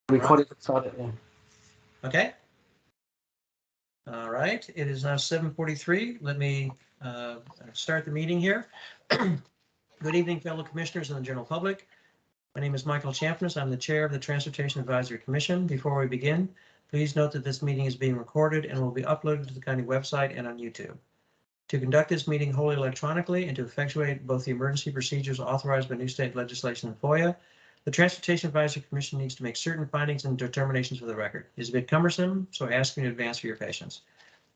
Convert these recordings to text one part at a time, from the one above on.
Recording started. Yeah. Okay. All right. It is now 7:43. Let me start the meeting here. Good evening, fellow commissioners and the general public. My name is Michael Champness. I'm the chair of the Transportation Advisory Commission. Before we begin, please note that this meeting is being recorded and will be uploaded to the county website and on YouTube. To conduct this meeting wholly electronically and to effectuate both the emergency procedures authorized by new state legislation and FOIA, the Transportation Advisory Commission needs to make certain findings and determinations for the record. It is a bit cumbersome, so I ask you in advance for your patience.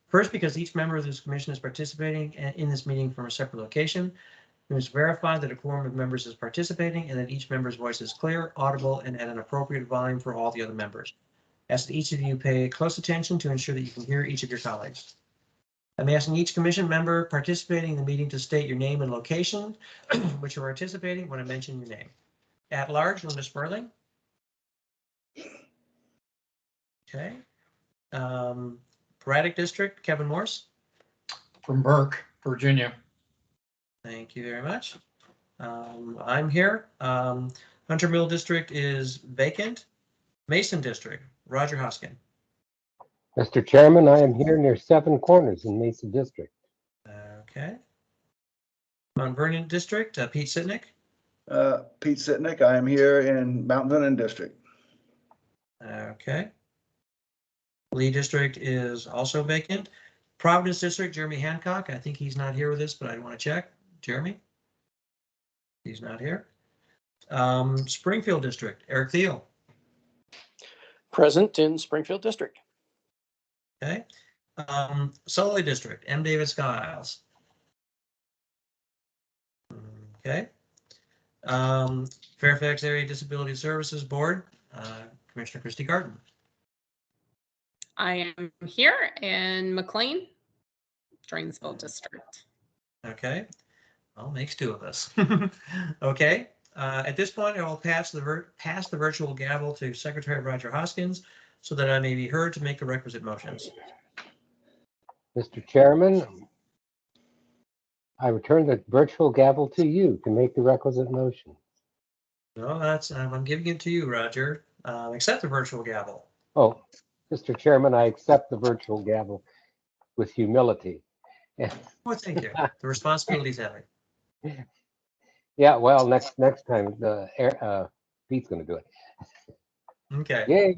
First, because each member of this commission is participating in this meeting from a separate location, we must verify that a quorum of members is participating and that each member's voice is clear, audible, and at an appropriate volume for all the other members. Ask that each of you pay close attention to ensure that you can hear each of your colleagues. I'm asking each commission member participating in the meeting to state your name and location, which you're participating when I mention your name. At large, Linda Sperling. Okay. Braddock District, Kevin Morse. From Burke, Virginia. Thank you very much. I'm here. Hunter Mill District is vacant. Mason District, Roger Hoskin. Mr. Chairman, I am here near Seven Corners in Mesa District. Okay. Mount Vernon District, Pete Sitnick. Pete Sitnick, I am here in Mount Vernon District. Okay. Lee District is also vacant. Providence District, Jeremy Hancock. I think he's not here with us, but I want to check. Jeremy? He's not here. Springfield District, Eric Thiel. Present in Springfield District. Okay. Sully District, M. David Skiles. Okay. Fairfax Area Disability Services Board, Commissioner Christy Garden. I am here in McLean, Drainsville District. Okay. Well, makes two of us. Okay. At this point, I will pass the virtual gavel to Secretary Roger Hoskins so that I may be heard to make the requisite motions. Mr. Chairman, I return the virtual gavel to you to make the requisite motion. No, that's I'm giving it to you, Roger. Accept the virtual gavel. Oh, Mr. Chairman, I accept the virtual gavel with humility. Oh, thank you. The responsibility's heavy. Yeah, well, next time, Pete's going to do it. Okay. Yay!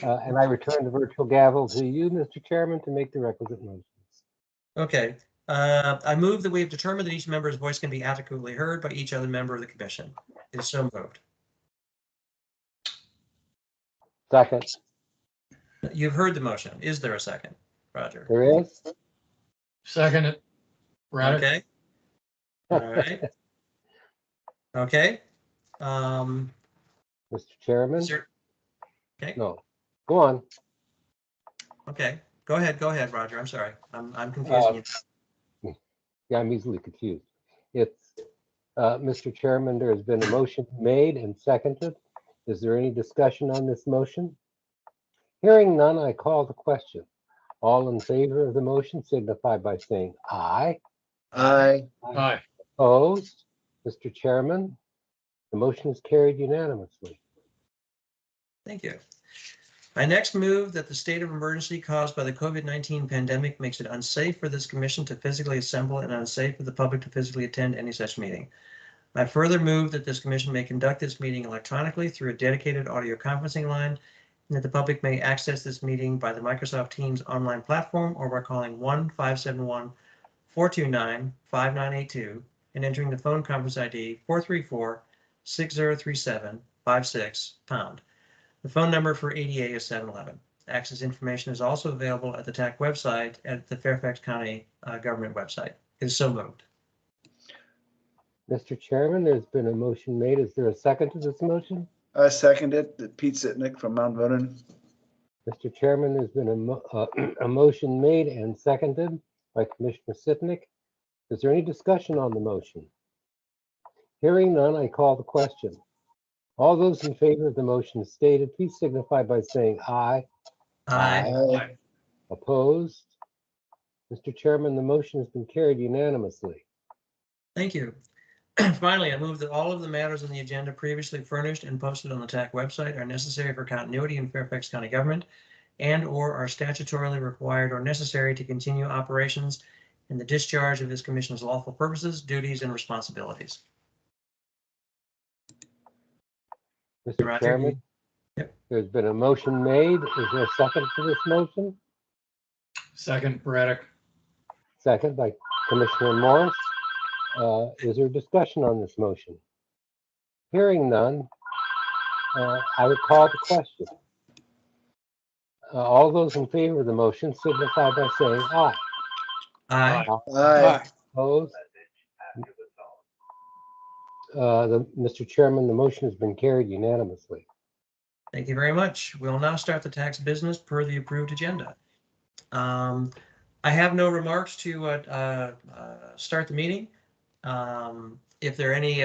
And I return the virtual gavel to you, Mr. Chairman, to make the requisite motions. Okay. I move that we have determined that each member's voice can be adequately heard by each other member of the commission. It is so moved. Second. You've heard the motion. Is there a second, Roger? There is. Second it. Braddock. Okay. All right. Okay. Mr. Chairman? Okay. No. Go on. Okay. Go ahead, Roger. I'm sorry. I'm confusing you. Yeah, I'm easily confused. It's, Mr. Chairman, there has been a motion made and seconded. Is there any discussion on this motion? Hearing none, I call the question. All in favor of the motion signify by saying aye. Aye. Aye. Opposed? Mr. Chairman, the motion is carried unanimously. Thank you. I next move that the state of emergency caused by the COVID-19 pandemic makes it unsafe for this commission to physically assemble and unsafe for the public to physically attend any such meeting. I further move that this commission may conduct this meeting electronically through a dedicated audio conferencing line, and that the public may access this meeting by the Microsoft Teams online platform or by calling 1-571-429-5982 and entering the phone conference ID 434-6037-56#. The phone number for ADA is 711. Access information is also available at the TAC website at the Fairfax County government website. It is so moved. Mr. Chairman, there's been a motion made. Is there a second to this motion? I second it. Pete Sitnick from Mount Vernon. Mr. Chairman, there's been a motion made and seconded by Commissioner Sitnick. Is there any discussion on the motion? Hearing none, I call the question. All those in favor of the motion stated, please signify by saying aye. Aye. Aye. Opposed? Mr. Chairman, the motion has been carried unanimously. Thank you. Finally, I move that all of the matters on the agenda previously furnished and posted on the TAC website are necessary for continuity in Fairfax County government and/or are statutorily required or necessary to continue operations in the discharge of this commission's lawful purposes, duties, and responsibilities. Mr. Roger, Chairman? Yep. There's been a motion made. Is there a second to this motion? Second, Braddock. Second by Commissioner Morris. Is there discussion on this motion? Hearing none, I would call the question. All those in favor of the motion signify by saying aye. Aye. Aye. Opposed? Mr. Chairman, the motion has been carried unanimously. Thank you very much. We'll now start the tax business per the approved agenda. I have no remarks to start the meeting. If there are any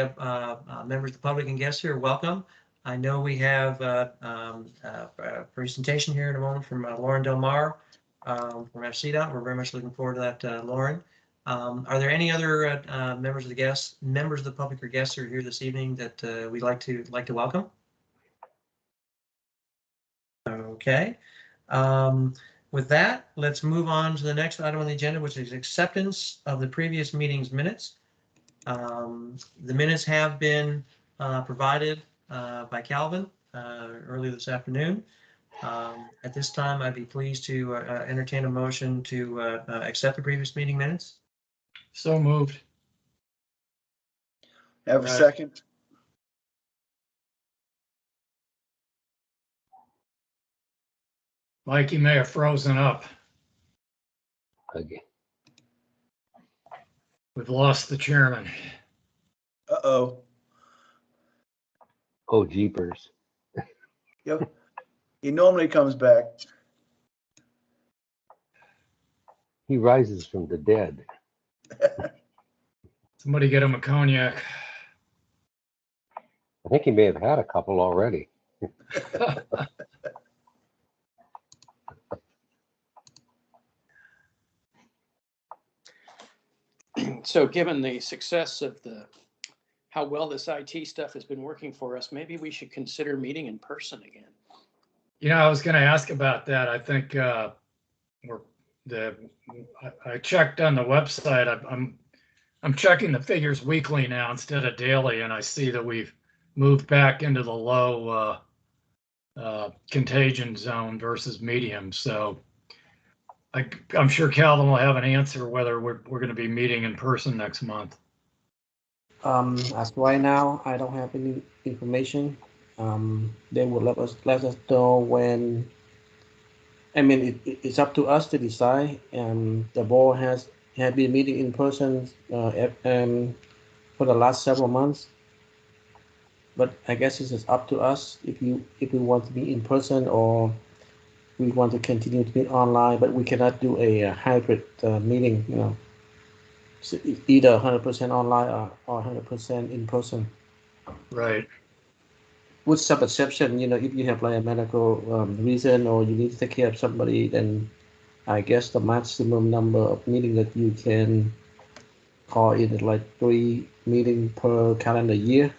members of the public and guests here, welcome. I know we have a presentation here in a moment from Lauren Del Mar from FCDOT. We're very much looking forward to that, Lauren. Are there any other members of the public or guests who are here this evening that we'd like to welcome? Okay. With that, let's move on to the next item on the agenda, which is acceptance of the previous meeting's minutes. The minutes have been provided by Calvin early this afternoon. At this time, I'd be pleased to entertain a motion to accept the previous meeting minutes. So moved. Have a Right. second? Mike, you may have frozen up. Okay. We've lost the chairman. Uh-oh. Oh, jeepers. Yep. He normally comes back. He rises from the dead. Somebody get him a cognac. I think he may have had a couple already. So given the success of how well this IT stuff has been working for us, maybe we should consider meeting in person again. You know, I was going to ask about that. I think I checked on the website. I'm checking the figures weekly now instead of daily, and I see that we've moved back into the low contagion zone versus medium. So I'm sure Calvin will have an answer whether we're going to be meeting in person next month. As right now, I don't have any information. They will let us know when. I mean, it's up to us to decide. The board has been meeting in person for the last several months. But I guess it's just up to us if we want to be in person or we want to continue to be online. But we cannot do a hybrid meeting. You know, so either 100% online or 100% in person. Right. With some exception, you know, if you have like a medical reason or you need to take care of somebody, then I guess the maximum number of meetings that you can call in is like 3 meetings per calendar year.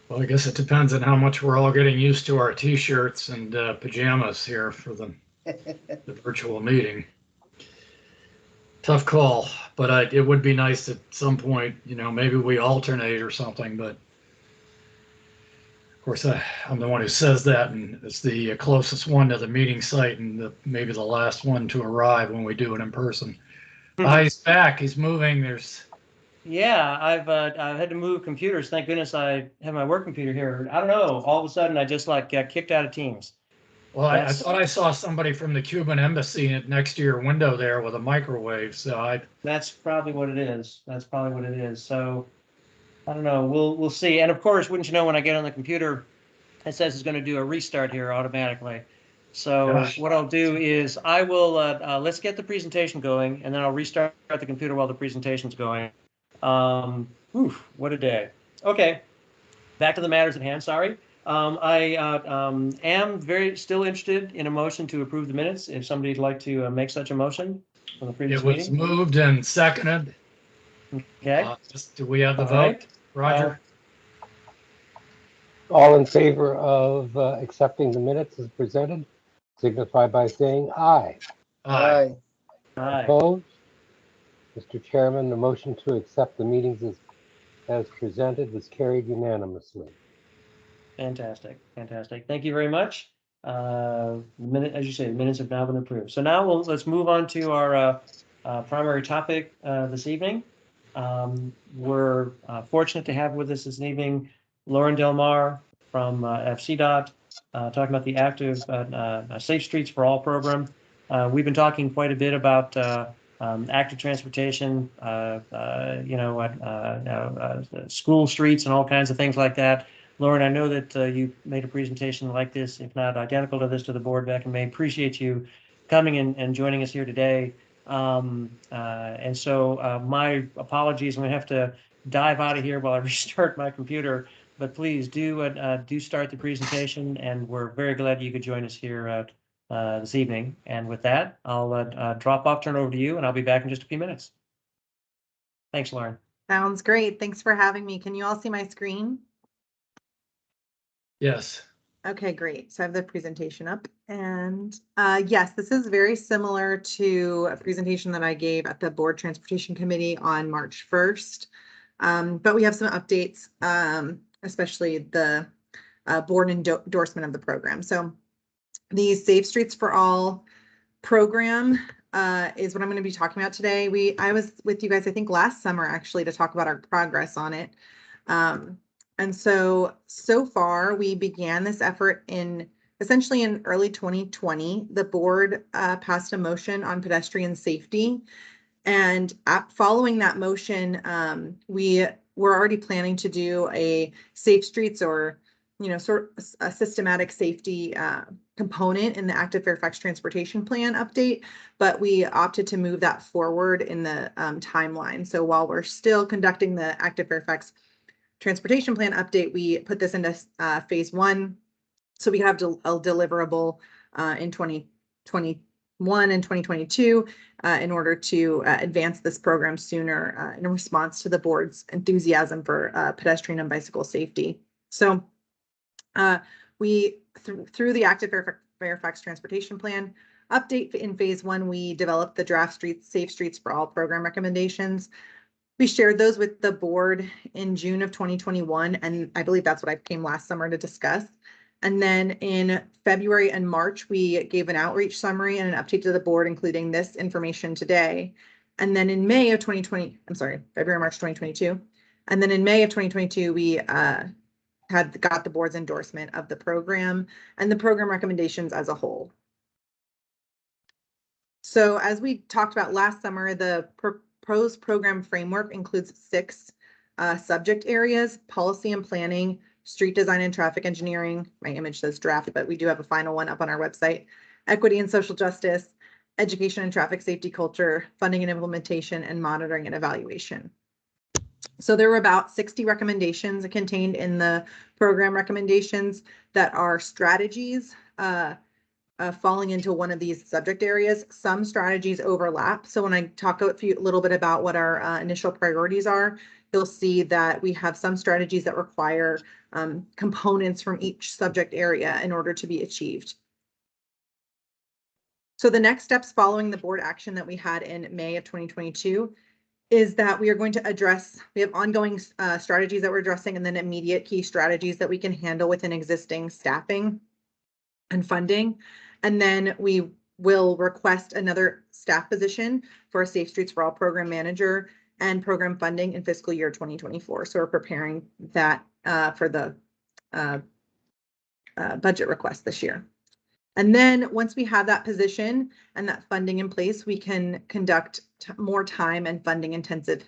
Well, I guess it depends on how much we're all getting used to our t-shirts and pajamas here for the virtual meeting. Tough call, but it would be nice at some point, you know, maybe we alternate or something, but of course I'm the one who says that, and it's the closest one to the meeting site and maybe the last one to arrive when we do it in person. He's back, he's moving, Yeah, I've had to move computers. Thank goodness I have my work computer here. I don't know. All of a sudden, I just got kicked out of Teams. well, I thought I saw somebody from the Cuban embassy next to your window there with a microwave, so That's probably what it is. So I don't know. We'll see. And of course, wouldn't you know, when I get on the computer, it says it's going to do a restart here automatically. So Gosh. what I'll do is I will let's get the presentation going, and then I'll restart the computer while the presentation's going. What a day. Okay, back to the matters at hand. Sorry. I am still interested in a motion to approve the minutes. If somebody'd like to make such a motion from the previous it was meeting. moved and seconded. Okay, Do we have the All right. vote, Roger? All in favor of accepting the minutes as presented, signify by saying aye. Aye. aye. Opposed? Mr. Chairman, the motion to accept the meetings as presented was carried unanimously. Fantastic, fantastic. Thank you very much. Minute, as you say, the minutes have now been approved. So now let's move on to our primary topic this evening. We're fortunate to have with us this evening Lauren Del Mar from FCDOT talking about the active Safe Streets for All program. We've been talking quite a bit about active transportation, school streets and all kinds of things like that. Lauren, I know that you made a presentation like this, if not identical to this, to the board back in May. Appreciate you coming and joining us here today. And so my apologies, I'm going to have to dive out of here while I restart my computer. But please do start the presentation, and we're very glad you could join us here this evening. And with that, I'll drop off, turn it over to you, and I'll be back in just a few minutes. Thanks, Lauren. Sounds great. Thanks for having me. Can you all see my screen? Yes. Okay, great. So I have the presentation up, and yes, this is very similar to a presentation that I gave at the Board Transportation Committee on March 1st. But we have some updates, especially the board endorsement of the program. So the Safe Streets for All program is what I'm going to be talking about today. I was with you guys, I think last summer actually, to talk about our progress on it. And so far we began this effort essentially in early 2020. The board passed a motion on pedestrian safety. And following that motion, we were already planning to do a Safe Streets or, sort of a systematic safety component in the Active Fairfax Transportation Plan update, but we opted to move that forward in the timeline. So while we're still conducting the Active Fairfax Transportation Plan update, we put this into phase 1 so we have a deliverable in 2021 and 2022 in order to advance this program sooner in response to the board's enthusiasm for pedestrian and bicycle safety. So we through the Active Fairfax Transportation Plan update in phase 1, we developed the draft Safe Streets for All program recommendations. We shared those with the board in June of 2021, and I believe that's what I came last summer to discuss. And then in February and March, we gave an outreach summary and an update to the board, including this information today. And then in May of February, March 2022. And then in May of 2022, we got the board's endorsement of the program and the program recommendations as a whole. So as we talked about last summer, the proposed program framework includes 6 subject areas: policy and planning, street design and traffic engineering. My image says draft, but we do have a final one up on our website. Equity and social justice, education and traffic safety culture, funding and implementation, and monitoring and evaluation. So there were about 60 recommendations contained in the program recommendations that are strategies falling into one of these subject areas. Some strategies overlap. So when I talk a little bit about what our initial priorities are, you'll see that we have some strategies that require components from each subject area in order to be achieved. So the next steps following the board action that we had in May of 2022 is that we are going to address, we have ongoing strategies that we're addressing, and then immediate key strategies that we can handle within existing staffing and funding. And then we will request another staff position for a Safe Streets for All program manager and program funding in fiscal year 2024. So we're preparing that for the budget request this year. And then once we have that position and that funding in place, we can conduct more time and funding intensive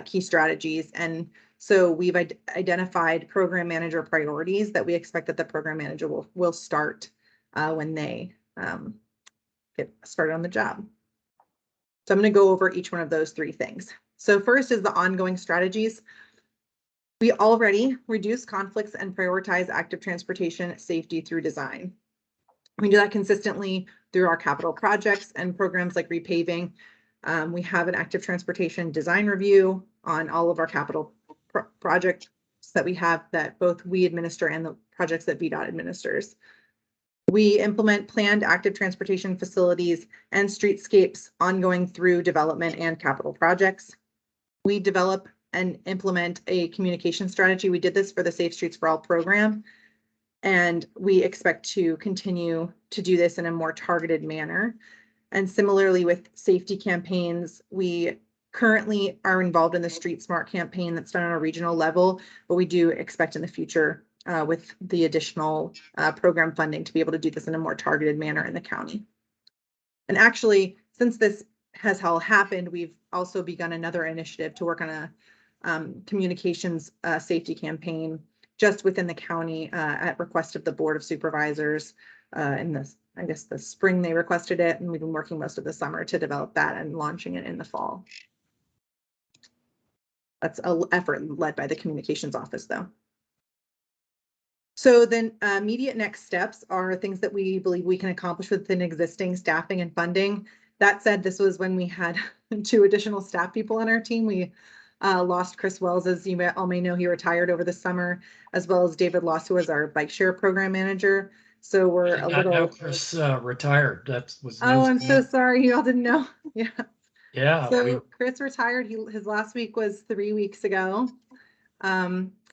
key strategies. And so we've identified program manager priorities that we expect that the program manager will start when they get started on the job. So I'm going to go over each one of those 3 things. So first is the ongoing strategies. We already reduce conflicts and prioritize active transportation safety through design. We do that consistently through our capital projects and programs like repaving. We have an active transportation design review on all of our capital projects that we have that both we administer and the projects that VDOT administers. We implement planned active transportation facilities and streetscapes ongoing through development and capital projects. We develop and implement a communication strategy. We did this for the Safe Streets for All program, and we expect to continue to do this in a more targeted manner. And similarly with safety campaigns, we currently are involved in the Street Smart campaign that's done on a regional level, but we do expect in the future with the additional program funding to be able to do this in a more targeted manner in the county. And actually, since this has all happened, we've also begun another initiative to work on a communications safety campaign just within the county at request of the Board of Supervisors. In this, I guess the spring they requested it, and we've been working most of the summer to develop that and launching it in the fall. That's an effort led by the communications office though. So then immediate next steps are things that we believe we can accomplish within existing staffing and funding. That said, this was when we had 2 additional staff people on our team. We lost Chris Wells, as you all may know, he retired over the summer, as well as David Loss, who was our bike share program manager. So we're a little. I know Chris retired. That was. Oh, I'm so sorry. You all didn't know. Yeah. Yeah. So Chris retired. His last week was 3 weeks ago.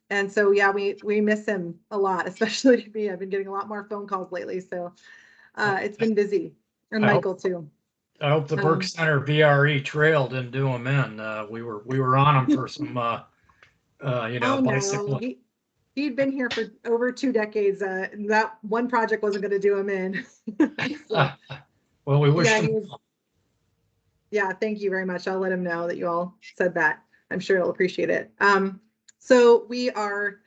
And so, yeah, we miss him a lot, especially me. I've been getting a lot more phone calls lately. So it's been busy. And Michael too. I hope the Burke Center VRE trail didn't do him in. We were on him for some, bicycle. No. He'd been here for over 2 decades. That one project wasn't going to do him in. So, well, we wish him. Yeah, thank you very much. I'll let him know that you all said that. I'm sure he'll appreciate it. So we are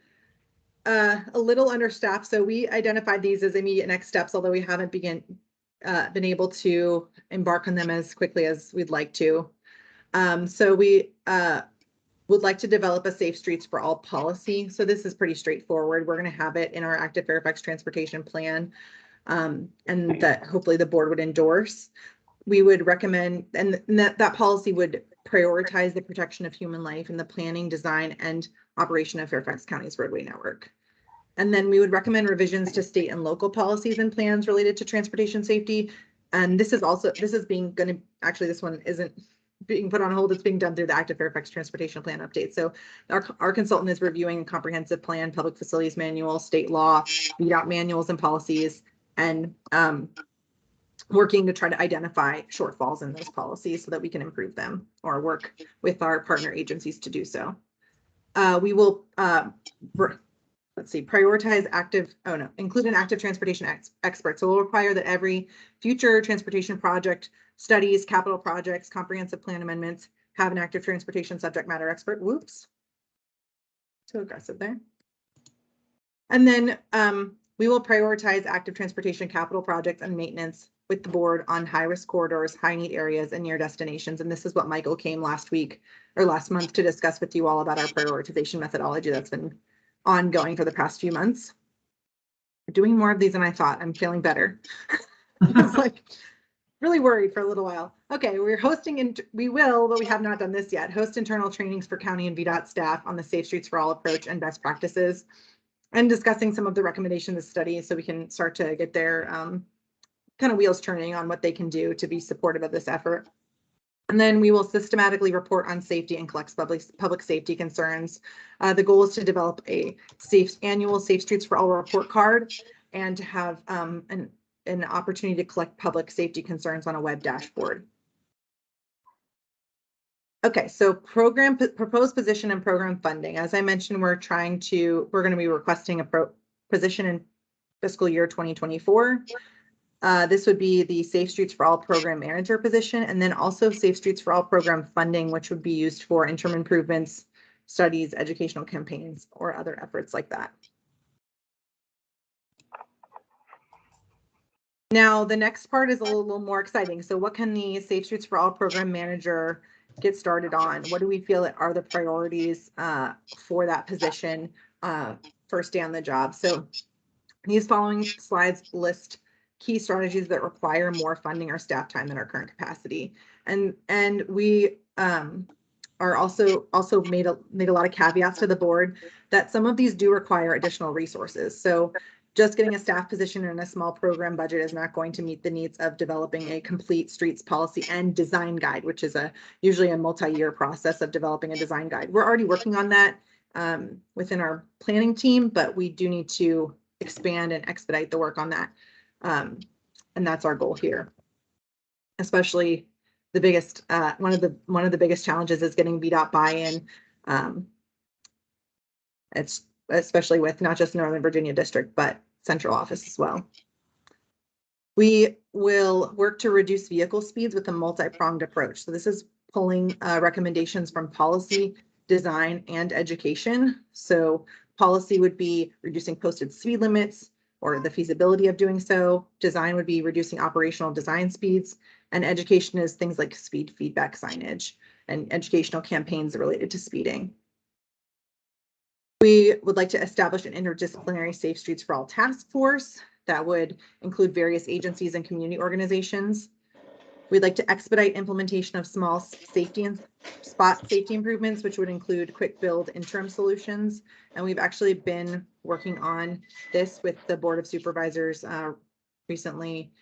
a little understaffed. So we identified these as immediate next steps, although we haven't been able to embark on them as quickly as we'd like to. So we would like to develop a Safe Streets for All policy. So this is pretty straightforward. We're going to have it in our active Fairfax transportation plan, and that hopefully the board would endorse. We would recommend, and that policy would prioritize the protection of human life in the planning, design, and operation of Fairfax County's roadway network. And then we would recommend revisions to state and local policies and plans related to transportation safety. And this is being this one isn't being put on hold. It's being done through the active Fairfax transportation plan update. So our consultant is reviewing a comprehensive plan, public facilities manual, state law, VDOT manuals and policies, and working to try to identify shortfalls in those policies so that we can improve them or work with our partner agencies to do so. We will, prioritize include an active transportation expert. So we'll require that every future transportation project, studies, capital projects, comprehensive plan amendments have an active transportation subject matter expert. Whoops. Too aggressive there. And then we will prioritize active transportation capital projects and maintenance with the board on high-risk corridors, high-need areas, and near destinations. And this is what Michael came last month to discuss with you all about our prioritization methodology that's been ongoing for the past few months. We're doing more of these than I thought. I'm feeling better. I was like really worried for a little while. Okay, we're hosting, we will, but we have not done this yet, host internal trainings for county and VDOT staff on the Safe Streets for All approach and best practices, and discussing some of the recommendations of the study so we can start to get their kind of wheels turning on what they can do to be supportive of this effort. And then we will systematically report on safety and collect public safety concerns. The goal is to develop a annual Safe Streets for All report card and to have an opportunity to collect public safety concerns on a web dashboard. Okay, so proposed position and program funding. As I mentioned, we're going to be requesting a position in fiscal year 2024. This would be the Safe Streets for All program manager position, and then also Safe Streets for All program funding, which would be used for interim improvements, studies, educational campaigns, or other efforts like that. Now, the next part is a little more exciting. So what can the Safe Streets for All program manager get started on? What do we feel are the priorities for that position first day on the job? So these following slides list key strategies that require more funding or staff time than our current capacity. And we are also made a lot of caveats to the board that some of these do require additional resources. So just getting a staff position in a small program budget is not going to meet the needs of developing a complete streets policy and design guide, which is usually a multi-year process of developing a design guide. We're already working on that within our planning team, but we do need to expand and expedite the work on that. And that's our goal here. Especially the biggest, one of the biggest challenges is getting VDOT buy-in. It's especially with not just Northern Virginia District, but central office as well. We will work to reduce vehicle speeds with a multi-pronged approach. So this is pulling recommendations from policy, design, and education. So policy would be reducing posted speed limits or the feasibility of doing so. Design would be reducing operational design speeds. And education is things like speed feedback signage and educational campaigns related to speeding. We would like to establish an interdisciplinary Safe Streets for All task force that would include various agencies and community organizations. We'd like to expedite implementation of small safety and spot safety improvements, which would include quick build interim solutions. And we've actually been working on this with the Board of Supervisors recently,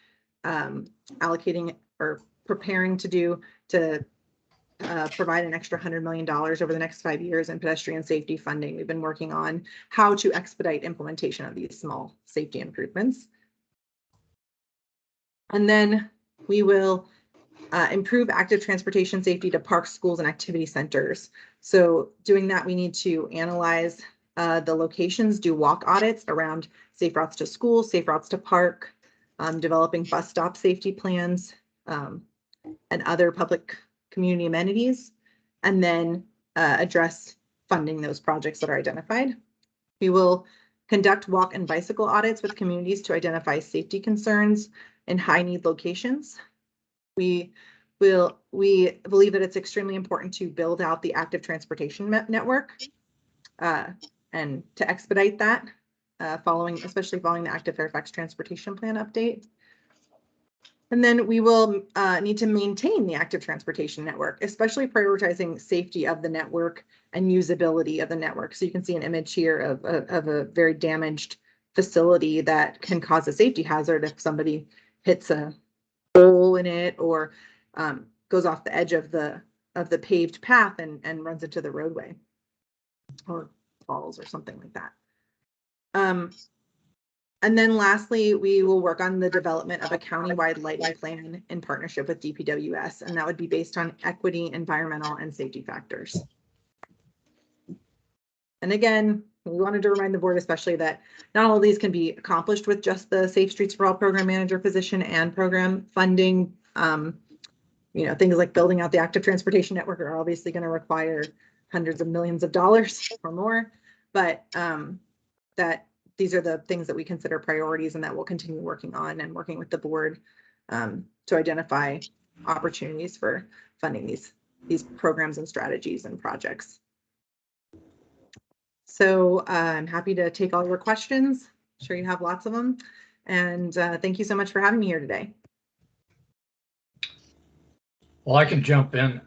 allocating or preparing to provide an extra $100 million over the next 5 years in pedestrian safety funding. We've been working on how to expedite implementation of these small safety improvements. And then we will improve active transportation safety to parks, schools, and activity centers. So doing that, we need to analyze the locations, do walk audits around safe routes to school, safe routes to park, developing bus stop safety plans, and other public community amenities, and then address funding those projects that are identified. We will conduct walk and bicycle audits with communities to identify safety concerns in high need locations. We believe that it's extremely important to build out the active transportation network and to expedite that, especially following the active Fairfax transportation plan update. And then we will need to maintain the active transportation network, especially prioritizing safety of the network and usability of the network. So you can see an image here of a very damaged facility that can cause a safety hazard if somebody hits a hole in it or goes off the edge of the paved path and runs into the roadway or falls or something like that. And then lastly, we will work on the development of a countywide lighting plan in partnership with DPWS, and that would be based on equity, environmental, and safety factors. And again, we wanted to remind the board especially that not all of these can be accomplished with just the Safe Streets for All program manager position and program funding. Things like building out the active transportation network are obviously going to require hundreds of millions of dollars or more, but these are the things that we consider priorities and that we'll continue working on and working with the board to identify opportunities for funding these programs and strategies and projects. So I'm happy to take all your questions. I'm sure you have lots of them. And thank you so much for having me here today. Well, I can jump in.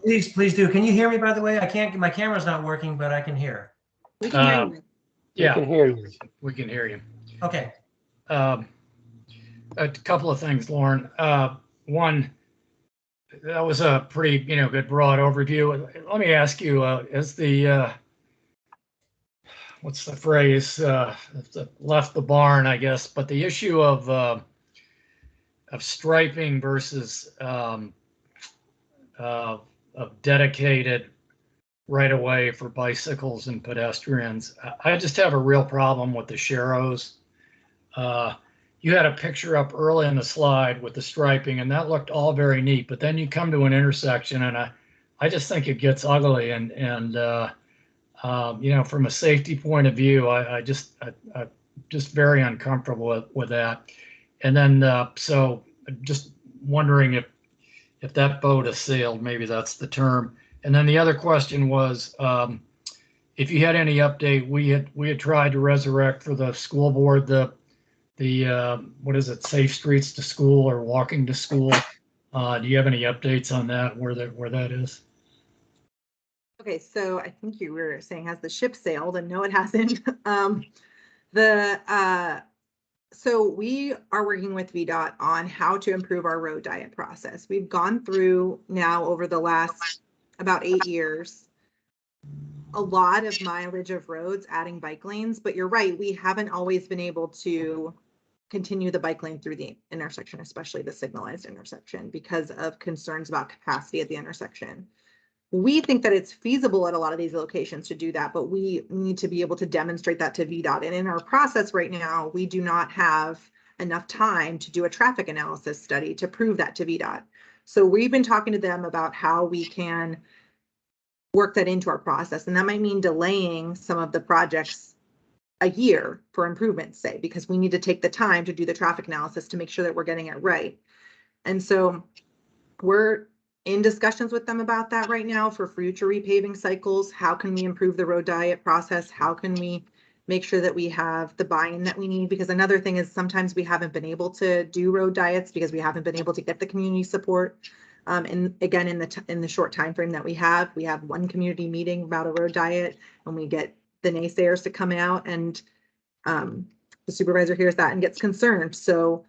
Please do. Can you hear me, by the way? I can't, my camera's not working, but I can hear. We can hear you. Yeah, We can hear you. we can hear you. Okay. A couple of things, Lauren. One, that was a pretty, good broad overview. Let me ask you, is the, what's the phrase? Left the barn, I guess, but the issue of striping versus of dedicated right away for bicycles and pedestrians. I just have a real problem with the sharrows. You had a picture up early in the slide with the striping, and that looked all very neat. But then you come to an intersection, and I just think it gets ugly. And from a safety point of view, I'm just very uncomfortable with that. And then so just wondering if that boat has sailed, maybe that's the term. And then the other question was, if you had any update, we had tried to resurrect for the school board the the, what is it, Safe Streets to School or Walking to School. Do you have any updates on that, where that is? Okay, so I think you were saying, has the ship sailed? And no, it hasn't. So we are working with VDOT on how to improve our road diet process. We've gone through now over the last about 8 years, a lot of mileage of roads, adding bike lanes, but you're right, we haven't always been able to continue the bike lane through the intersection, especially the signalized intersection, because of concerns about capacity at the intersection. We think that it's feasible at a lot of these locations to do that, but we need to be able to demonstrate that to VDOT. And in our process right now, we do not have enough time to do a traffic analysis study to prove that to VDOT. So we've been talking to them about how we can work that into our process. And that might mean delaying some of the projects a year for improvements, say, because we need to take the time to do the traffic analysis to make sure that we're getting it right. And so we're in discussions with them about that right now for future repaving cycles. How can we improve the road diet process? How can we make sure that we have the buy-in that we need? Because another thing is sometimes we haven't been able to do road diets because we haven't been able to get the community support. And again, in the short time frame that we have one community meeting about a road diet, and we get the naysayers to come out, and the supervisor hears that and gets concerned. So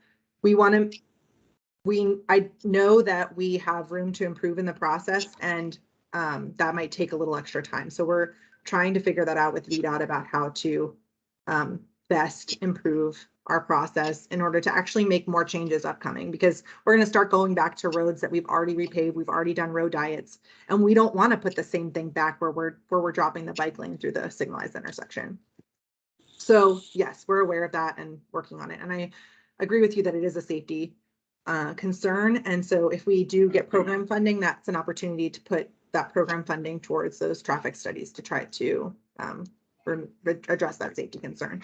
I know that we have room to improve in the process, and that might take a little extra time. So we're trying to figure that out with VDOT about how to best improve our process in order to actually make more changes upcoming, because we're going to start going back to roads that we've already repaved, we've already done road diets, and we don't want to put the same thing back where we're dropping the bike lane through the signalized intersection. So yes, we're aware of that and working on it. And I agree with you that it is a safety concern. And so if we do get program funding, that's an opportunity to put that program funding towards those traffic studies to try to address that safety concern.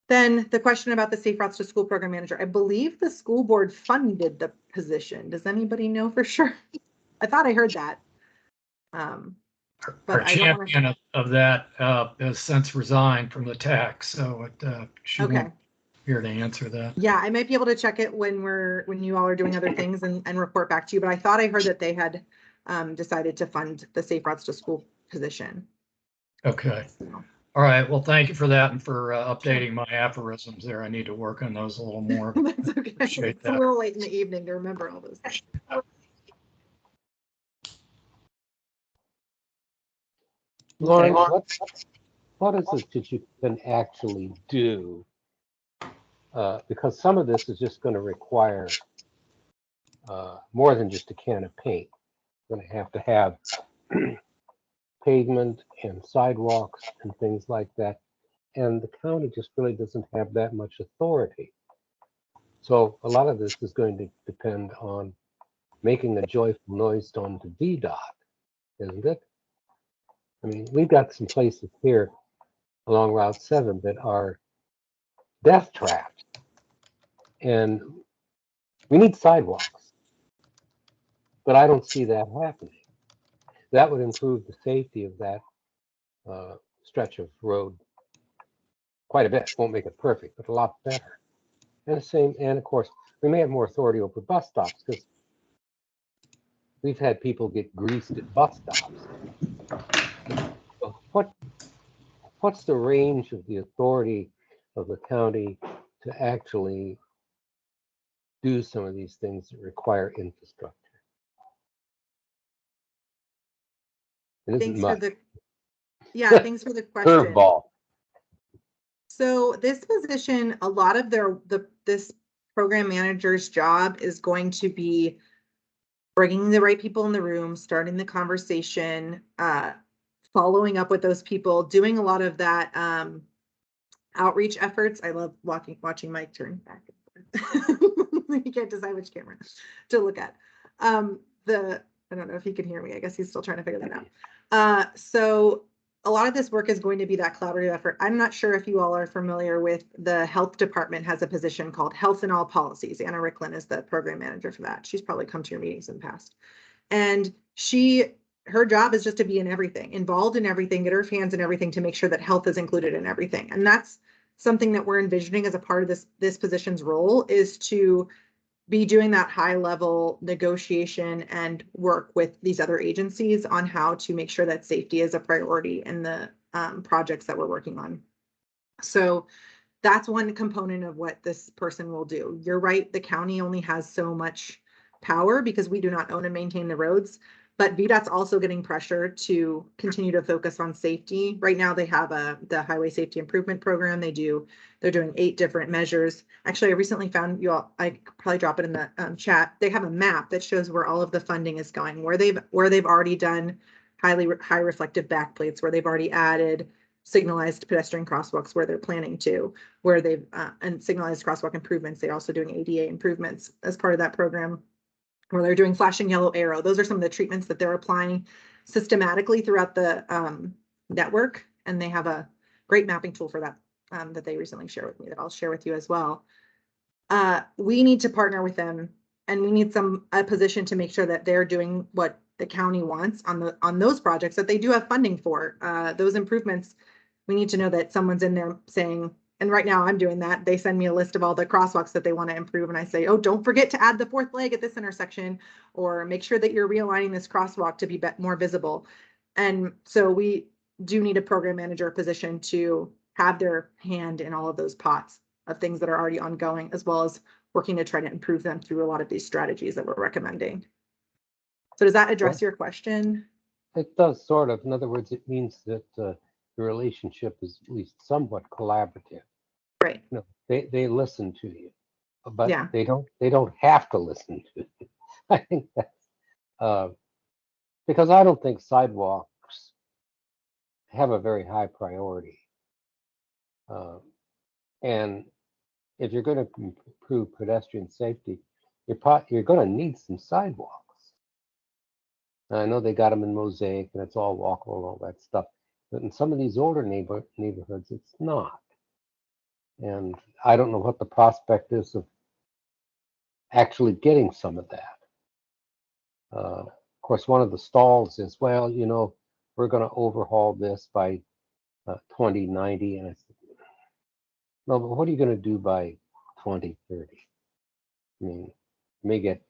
Then the question about the Safe Routes to School program manager, I believe the school board funded the position. Does anybody know for sure? I thought I heard that. Our champion of that has since resigned from the TAC, so she won't here to answer that. Yeah, I might be able to check it when you all are doing other things and report back to you, but I thought I heard that they had decided to fund the Safe Routes to School position. Okay. So. All right. Well, thank you for that and for updating my aphorisms there. I need to work on those a little more. That's okay. Appreciate that. It's a little late in the evening to remember all those things. Lauren, what is it that you can actually do? Because some of this is just going to require more than just a can of paint. You're going to have pavement and sidewalks and things like that. And the county just really doesn't have that much authority. So a lot of this is going to depend on making a joyful noise to VDOT, isn't it? I mean, we've got some places here along Route 7 that are death traps, and we need sidewalks, but I don't see that happening. That would improve the safety of that stretch of road quite a bit. Won't make it perfect, but a lot better. And of course, we may have more authority over bus stops, because we've had people get greased at bus stops. What's the range of the authority of the county to actually do some of these things that require infrastructure? It isn't much. Thanks for the question. Curveball. So this position, a lot of this program manager's job is going to be bringing the right people in the room, starting the conversation, following up with those people, doing a lot of that outreach efforts. I love watching Mike turn back and forth. You can't decide which camera to look at. I don't know if he can hear me. I guess he's still trying to figure that out. So a lot of this work is going to be that collaborative effort. I'm not sure if you all are familiar with the health department has a position called Health in All Policies. Anna Ricklin is the program manager for that. She's probably come to your meetings in the past. And her job is just to be in everything, involved in everything, get her hands in everything to make sure that health is included in everything. And that's something that we're envisioning as a part of this position's role is to be doing that high level negotiation and work with these other agencies on how to make sure that safety is a priority in the projects that we're working on. So that's one component of what this person will do. You're right, the county only has so much power because we do not own and maintain the roads, but VDOT's also getting pressure to continue to focus on safety. Right now they have the Highway Safety Improvement Program. They're doing 8 different measures. Actually, I recently found I could probably drop it in the chat. They have a map that shows where all of the funding is going, where they've already done high reflective backplates, where they've already added signalized pedestrian crosswalks, where they're planning to, where they've and signalized crosswalk improvements. They're also doing ADA improvements as part of that program, where they're doing flashing yellow arrow. Those are some of the treatments that they're applying systematically throughout the network. And they have a great mapping tool for that that they recently shared with me that I'll share with you as well. We need to partner with them, and we need a position to make sure that they're doing what the county wants on those projects that they do have funding for. Those improvements, we need to know that someone's in there saying, and right now I'm doing that. They send me a list of all the crosswalks that they want to improve. And I say, oh, don't forget to add the 4th leg at this intersection, or make sure that you're realigning this crosswalk to be more visible. And so we do need a program manager position to have their hand in all of those pots of things that are already ongoing, as well as working to try to improve them through a lot of these strategies that we're recommending. So does that address your question? It does, sort of. In other words, it means that the relationship is at least somewhat collaborative. Right. You know, they listen to you, but Yeah. they don't have to listen to you. I think that's because I don't think sidewalks have a very high priority. And if you're going to improve pedestrian safety, you're going to need some sidewalks. And I know they got them in Mosaic and it's all walkable and all that stuff, but in some of these older neighborhoods, it's not. And I don't know what the prospect is of actually getting some of that. Of course, one of the stalls is, well, you know, we're going to overhaul this by 2090. And I said, no, but what are you going to do by 2030? I mean, you may get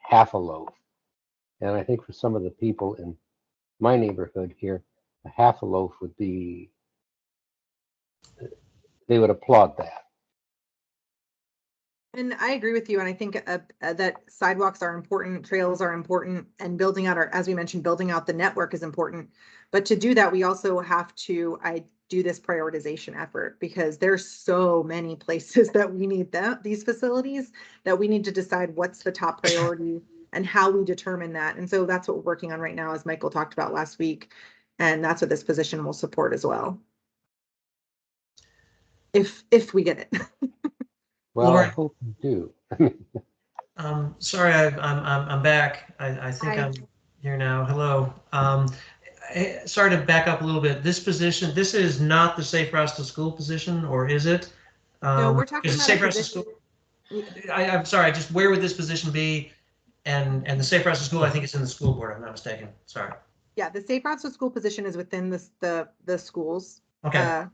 half a loaf. And I think for some of the people in my neighborhood here, a half a loaf would be, they would applaud that. And I agree with you. And I think that sidewalks are important, trails are important, and building out as we mentioned, building out the network is important. But to do that, we also have to do this prioritization effort, because there's so many places that we need these facilities that we need to decide what's the top priority and how we determine that. And so that's what we're working on right now, as Michael talked about last week. And that's what this position will support as well. If we get it. Well, Lauren. I hope you do. Sorry, I'm back. I think Hi. I'm here now. Hello. Sorry to back up a little bit. This position, this is not the Safe Routes to School position, or is it? No, we're talking is it about Safe a Routes to position. School? I'm sorry. Just where would this position be? And the Safe Routes to School, I think it's in the school board. I'm not mistaken. Sorry. Yeah, the Safe Routes to School position is within the schools. Okay.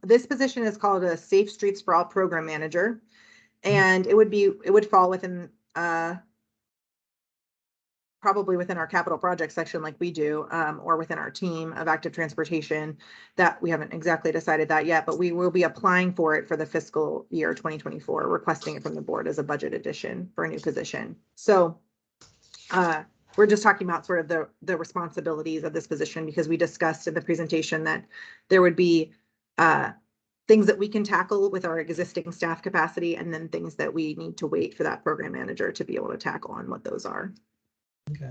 This position is called a Safe Streets for All Program Manager, and it would fall within probably within our capital project section like we do, or within our team of active transportation. That we haven't exactly decided that yet, but we will be applying for it for the fiscal year 2024, requesting it from the board as a budget addition for a new position. So we're just talking about sort of the responsibilities of this position, because we discussed in the presentation that there would be things that we can tackle with our existing staff capacity, and then things that we need to wait for that program manager to be able to tackle on what those are. Okay.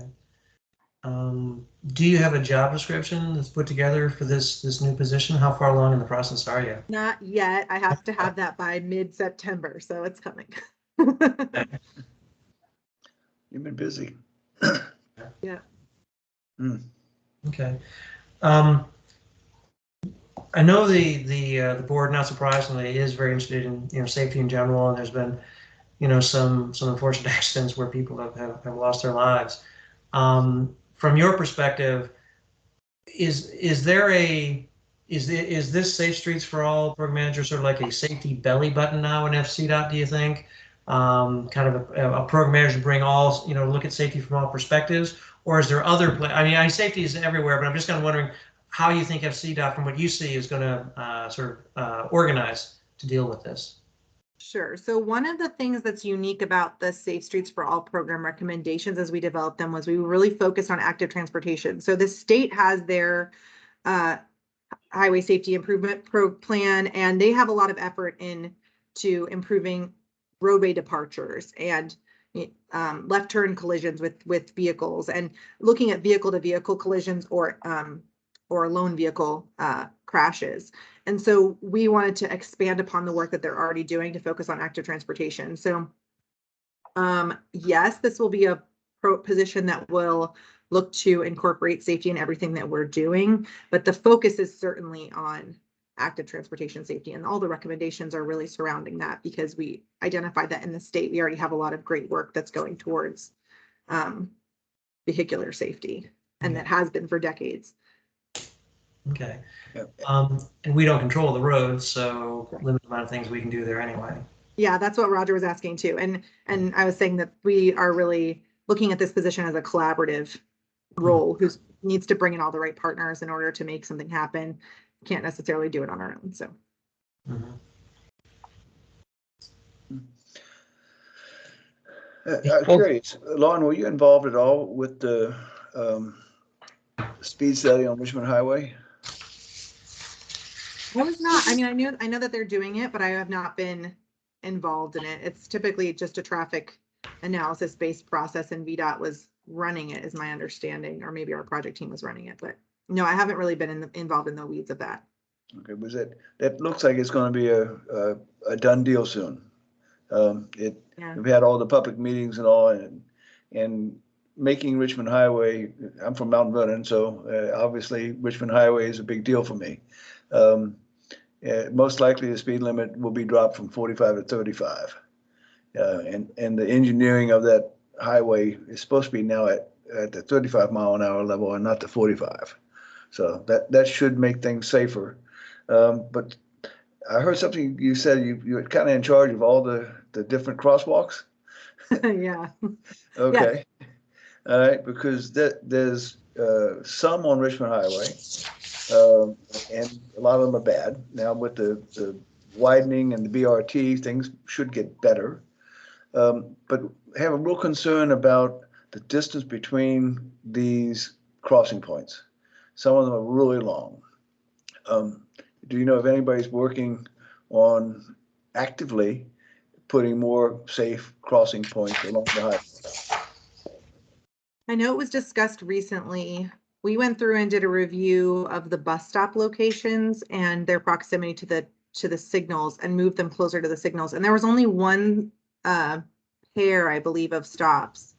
Do you have a job description that's put together for this new position? How far along in the process are you? Not yet. I have to have that by mid-September, so it's coming. You've been busy. Yeah. Okay. I know the board, not surprisingly, is very interested in safety in general, and there's been some unfortunate accidents where people have lost their lives. From your perspective, is there a is this Safe Streets for All program manager sort of like a safety belly button now in FCDOT, do you think? Kind of a program manager to bring all, look at safety from all perspectives? Or is there other, safety is everywhere, but I'm just kind of wondering how you think FCDOT, from what you see, is going to sort of organize to deal with this. Sure. So one of the things that's unique about the Safe Streets for All program recommendations as we developed them was we really focused on active transportation. So the state has their highway safety improvement plan, and they have a lot of effort into improving roadway departures and left turn collisions with vehicles, and looking at vehicle to vehicle collisions or lone vehicle crashes. And so we wanted to expand upon the work that they're already doing to focus on active transportation. So yes, this will be a position that will look to incorporate safety in everything that we're doing, but the focus is certainly on active transportation safety, and all the recommendations are really surrounding that, because we identified that in the state we already have a lot of great work that's going towards vehicular safety, and that has been for decades. Okay. Yep. And we don't control the roads, so limited amount of things we can do there anyway. Yeah, that's what Roger was asking too. And I was saying that we are really looking at this position as a collaborative role, who needs to bring in all the right partners in order to make something happen. Can't necessarily do it on our own. So. Mm-hmm. I'm curious, Lon, were you involved at all with the speed study on Richmond Highway? I was not. I mean, I know that they're doing it, but I have not been involved in it. It's typically just a traffic analysis based process, and VDOT was running it, is my understanding, or maybe our project team was running it. But no, I haven't really been involved in the weeds of that. Okay, was that looks like it's going to be a done deal soon. Yeah. We've had all the public meetings and all, and making Richmond Highway. I'm from Mount Vernon, so obviously Richmond Highway is a big deal for me. Most likely the speed limit will be dropped from 45 to 35. And the engineering of that highway is supposed to be now at the 35-mile-an-hour level and not the 45. So that should make things safer. But I heard something you said you're kind of in charge of all the different crosswalks. Yeah. Okay. Yes. All right, because there's some on Richmond Highway. And a lot of them are bad. Now with the widening and the BRT, things should get better. But have a real concern about the distance between these crossing points. Some of them are really long. Do you know if anybody's working on actively putting more safe crossing points along the highway? I know it was discussed recently. We went through and did a review of the bus stop locations and their proximity to the signals, and moved them closer to the signals. And there was only one pair, I believe, of stops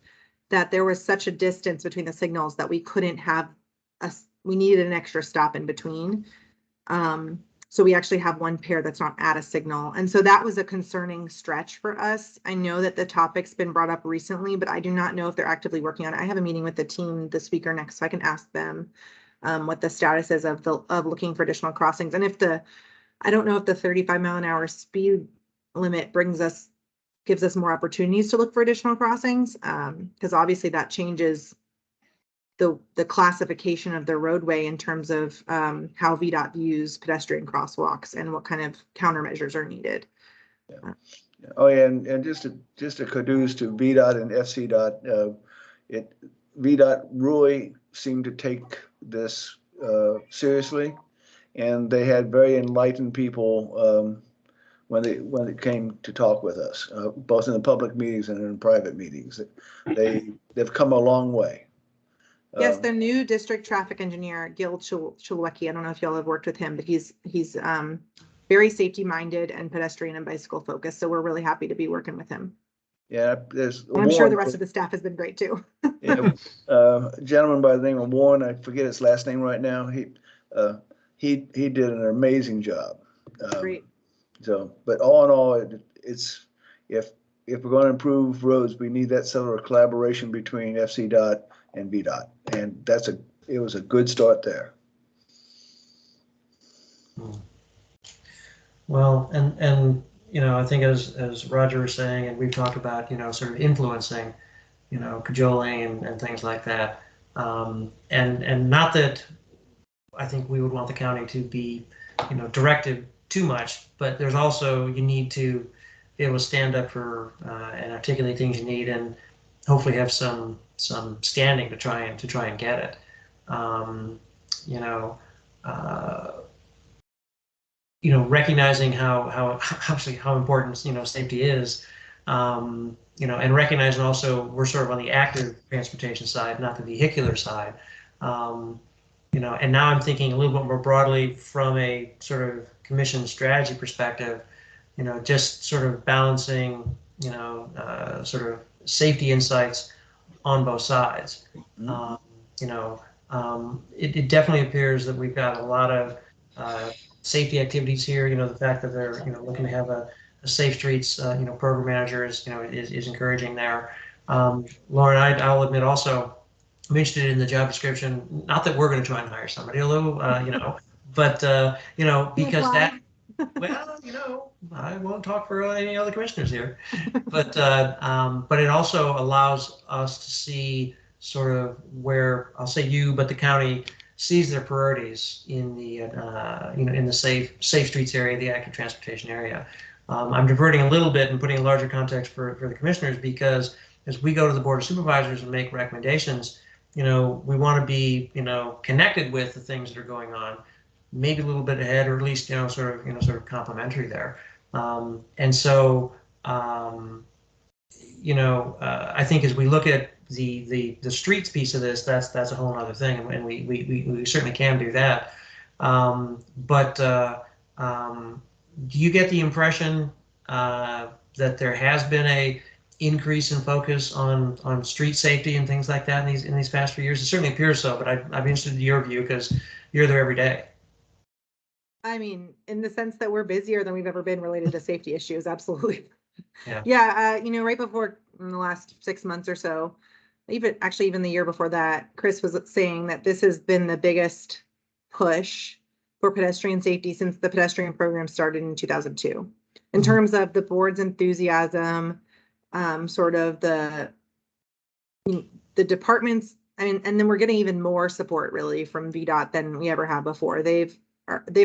that there was such a distance between the signals that we couldn't have we needed an extra stop in between. So we actually have one pair that's not at a signal. And so that was a concerning stretch for us. I know that the topic's been brought up recently, but I do not know if they're actively working on it. I have a meeting with the team this week or next, so I can ask them what the status is of looking for additional crossings. And I don't know if the 35-mile-an-hour speed limit gives us more opportunities to look for additional crossings, because obviously that changes the classification of the roadway in terms of how VDOT views pedestrian crosswalks and what kind of countermeasures are needed. Yeah. Oh yeah, and just a kudos to VDOT and FCDOT. VDOT really seemed to take this seriously, and they had very enlightened people when it came to talk with us, both in the public meetings and in private meetings. They've come a long way. Yes, the new district traffic engineer, Gil Chilwecki, I don't know if y'all have worked with him, but he's very safety minded and pedestrian and bicycle focused. So we're really happy to be working with him. Yeah, I'm sure the rest of the staff has been great too. Yeah, a gentleman by the name of Warren, I forget his last name right now. He did an amazing job. Great. So, but all in all, it's if we're going to improve roads, we need that sort of collaboration between FCDOT and VDOT, and it was a good start there. Well, and, you know, I think as Roger was saying, and we've talked about, you know, sort of influencing, you know, cajoling and things like that. And not that I think we would want the county to be, you know, directed too much, but there's also, you need to be able to stand up for and articulate things you need, and hopefully have some standing to try and get it. You know, you know, recognizing how obviously how important, you know, safety is, you know, and recognizing also we're sort of on the active transportation side, not the vehicular side. You know, and now I'm thinking a little bit more broadly from a sort of commission strategy perspective, you know, just sort of balancing, you know, sort of safety insights on both sides. You know, it definitely appears that we've got a lot of safety activities here. You know, the fact that they're, you know, looking to have a safe streets, you know, program manager is, you know, is encouraging there. Lauren, I'll admit also, I'm interested in the job description. Not that we're going to try and hire somebody, although, you know, but, you know, because that, well, you know, I won't talk for any other commissioners here, but it also allows us to see sort of where, I'll say you, but the county sees their priorities in the, you know, in the safe streets area, the active transportation area. I'm diverting a little bit and putting a larger context for the commissioners, because as we go to the Board of Supervisors and make recommendations, you know, we want to be, you know, connected with the things that are going on, maybe a little bit ahead, or at least, you know, sort of complementary there. And so, you know, I think as we look at the streets piece of this, that's a whole other thing, and we certainly can do that. But do you get the impression that there has been a increase in focus on street safety and things like that in these past few years? It certainly appears so, but I'd be interested in your view, because you're there every day. I mean, in the sense that we're busier than we've ever been related to safety issues, absolutely. Yeah. Yeah, you know, right before, in the last 6 months or so, even the year before that, Chris was saying that this has been the biggest push for pedestrian safety since the pedestrian program started in 2002. In terms of the board's enthusiasm, sort of the departments, I mean, and then we're getting even more support really from VDOT than we ever have before. They've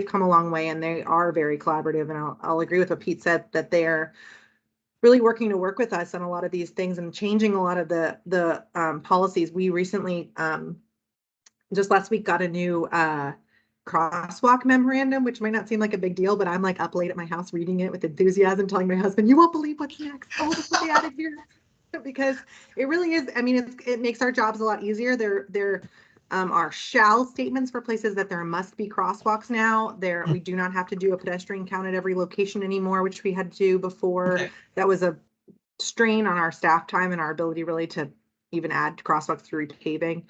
come a long way, and they are very collaborative. And I'll agree with what Pete said, that they're really working to work with us on a lot of these things and changing a lot of the policies. We recently, just last week, got a new crosswalk memorandum, which might not seem like a big deal, but I'm like up late at my house reading it with enthusiasm, telling my husband, "You won't believe what's next. Oh, look what they added here." Because it really is. I mean, it makes our jobs a lot easier. There are shall statements for places that there must be crosswalks now. We do not have to do a pedestrian count at every location anymore, which we had to do before. Okay. That was a strain on our staff time and our ability really to even add crosswalks through repaving.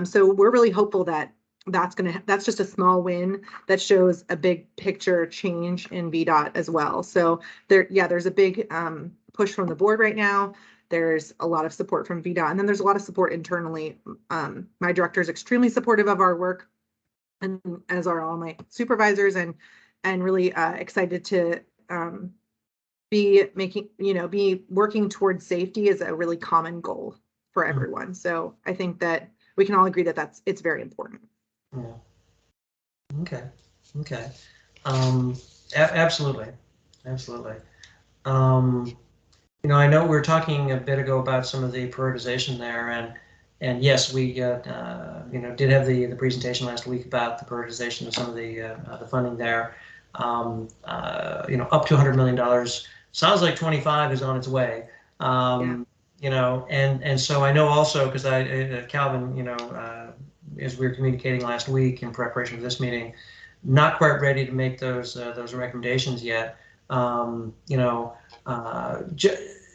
So we're really hopeful that that's just a small win that shows a big picture change in VDOT as well. So there's a big push from the board right now. There's a lot of support from VDOT, and then there's a lot of support internally. My director is extremely supportive of our work, and as are all my supervisors, and really excited to be working towards safety is a really common goal for everyone. So I think that we can all agree that it's very important. Yeah. Okay. Absolutely. You know, I know we were talking a bit ago about some of the prioritization there, and yes, we you know, did have the presentation last week about the prioritization of some of the funding there. You know, up to $100 million. Sounds like 25 is on its way. You know, and so I know also, because Calvin, you know, as we were communicating last week in preparation for this meeting, not quite ready to make those recommendations yet. You know,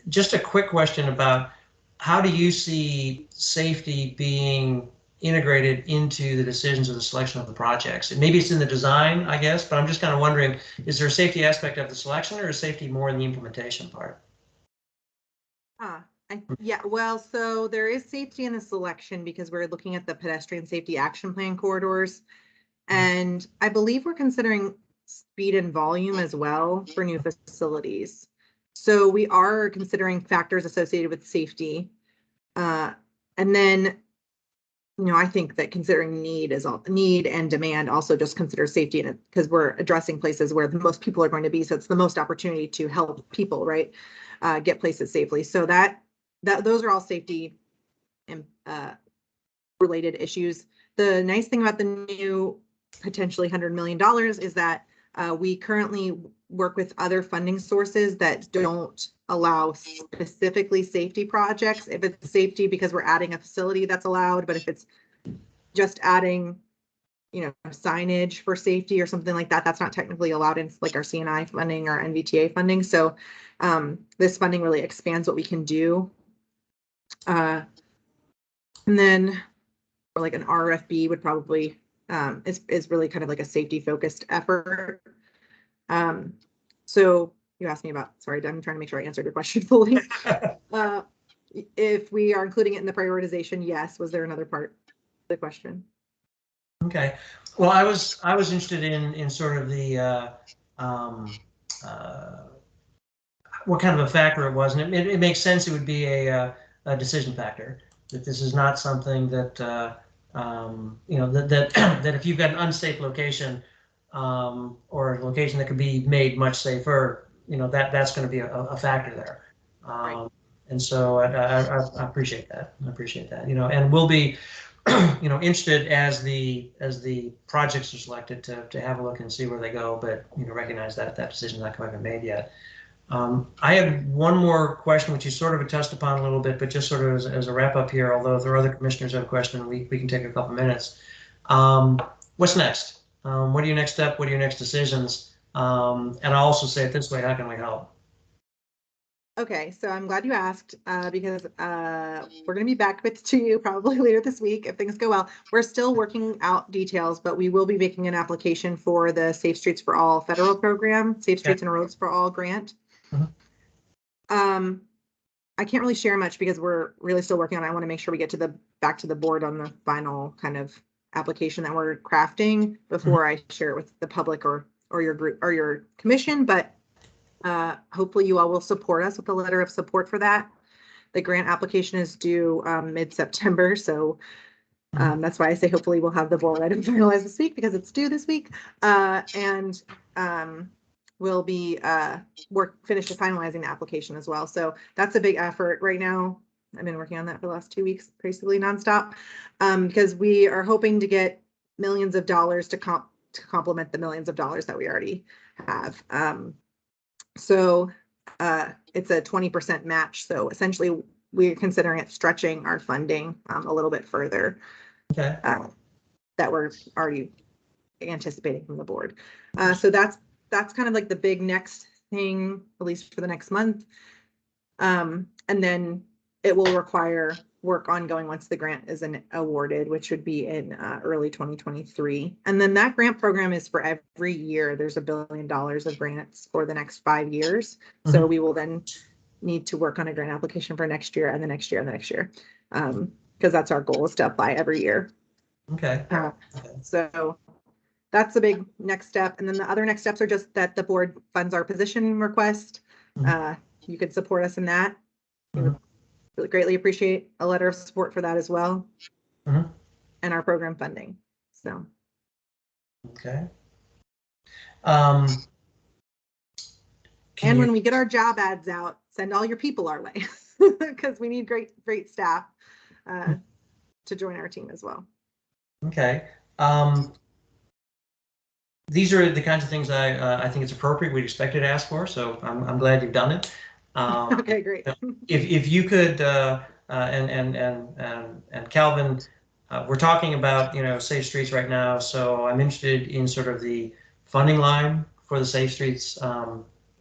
just a quick question about how do you see safety being integrated into the decisions of the selection of the projects? And maybe it's in the design, I guess, but I'm just kind of wondering, is there a safety aspect of the selection, or is safety more in the implementation part? Yeah, well, so there is safety in the selection because we're looking at the pedestrian safety action plan corridors. And I believe we're considering speed and volume as well for new facilities. So we are considering factors associated with safety. And then, I think that considering need and demand also just consider safety in it, because we're addressing places where the most people are going to be. So it's the most opportunity to help people, right? Get places safely. So that those are all safety and related issues. The nice thing about the new potentially $100 million is that we currently work with other funding sources that don't allow specifically safety projects. If it's safety because we're adding a facility, that's allowed. But if it's just adding, signage for safety or something like that, that's not technically allowed in like our CNI funding or NVTA funding. So this funding really expands what we can do. And then or like an RFB would probably is really kind of like a safety focused effort. So you asked me about, sorry, I'm trying to make sure I answered your question fully. If we are including it in the prioritization, yes. Was there another part of the question? Okay. Well, I was interested in sort of the what kind of a factor it was, and it makes sense. It would be a decision factor. That this is not something that that if you've got an unsafe location or a location that could be made much safer, that's going to be a factor there. Right. And so I appreciate that. And we'll be interested as the projects are selected to have a look and see where they go, but recognize that decision's not quite been made yet. I have one more question, which you sort of touched upon a little bit, but just sort of as a wrap up here, although if there are other commissioners who have a question, we can take a couple minutes. What's next? What are your next step? What are your next decisions? And I'll also say it this way, how can we help? Okay, so I'm glad you asked because we're going to be back to you probably later this week if things go well. We're still working out details, but we will be making an application for the Safe Streets for All federal program, Safe Streets and Roads for All grant. I can't really share much because we're really still working on it. I want to make sure we get back to the board on the final kind of application that we're crafting before I share it with the public or your group or your commission, but hopefully you all will support us with a letter of support for that. The grant application is due mid-September, so that's why I say hopefully we'll have the board item finalized this week because it's due this week. And we'll be finish finalizing the application as well. So that's a big effort right now. I've been working on that for the last 2 weeks, basically nonstop, because we are hoping to get millions of dollars to complement the millions of dollars that we already have. So it's a 20% match. So essentially we're considering it stretching our funding a little bit further. Okay. That we're already anticipating from the board. So that's kind of like the big next thing, at least for the next month. And then it will require work ongoing once the grant is awarded, which would be in early 2023. And then that grant program is for every year. There's $1 billion of grants for the next 5 years. So we will then need to work on a grant application for next year and the next year and the next year. Because that's our goal, is to apply every year. Okay. So that's the big next step. And then the other next steps are just that the board funds our position request. You could support us in that. We would really greatly appreciate a letter of support for that as well. And our program funding. So. Okay. And when we get our job ads out, send all your people our way because we need great staff to join our team as well. Okay. These are the kinds of things I think it's appropriate. We'd expect you to ask for, so I'm glad you've done it. Okay, great. If you could, and Calvin, we're talking about Safe Streets right now, so I'm interested in sort of the funding line for the Safe Streets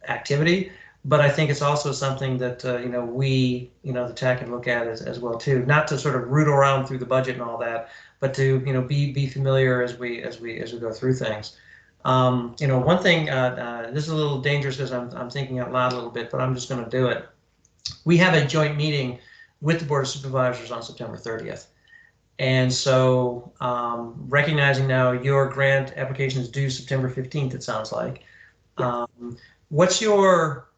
activity, but I think it's also something that we the TAC can look at as well too, not to sort of root around through the budget and all that, but to be familiar as we go through things. One thing, this is a little dangerous because I'm thinking out loud a little bit, but I'm just going to do it. We have a joint meeting with the Board of Supervisors on September 30th. And so recognizing now your grant application is due September 15th, it sounds like. What's your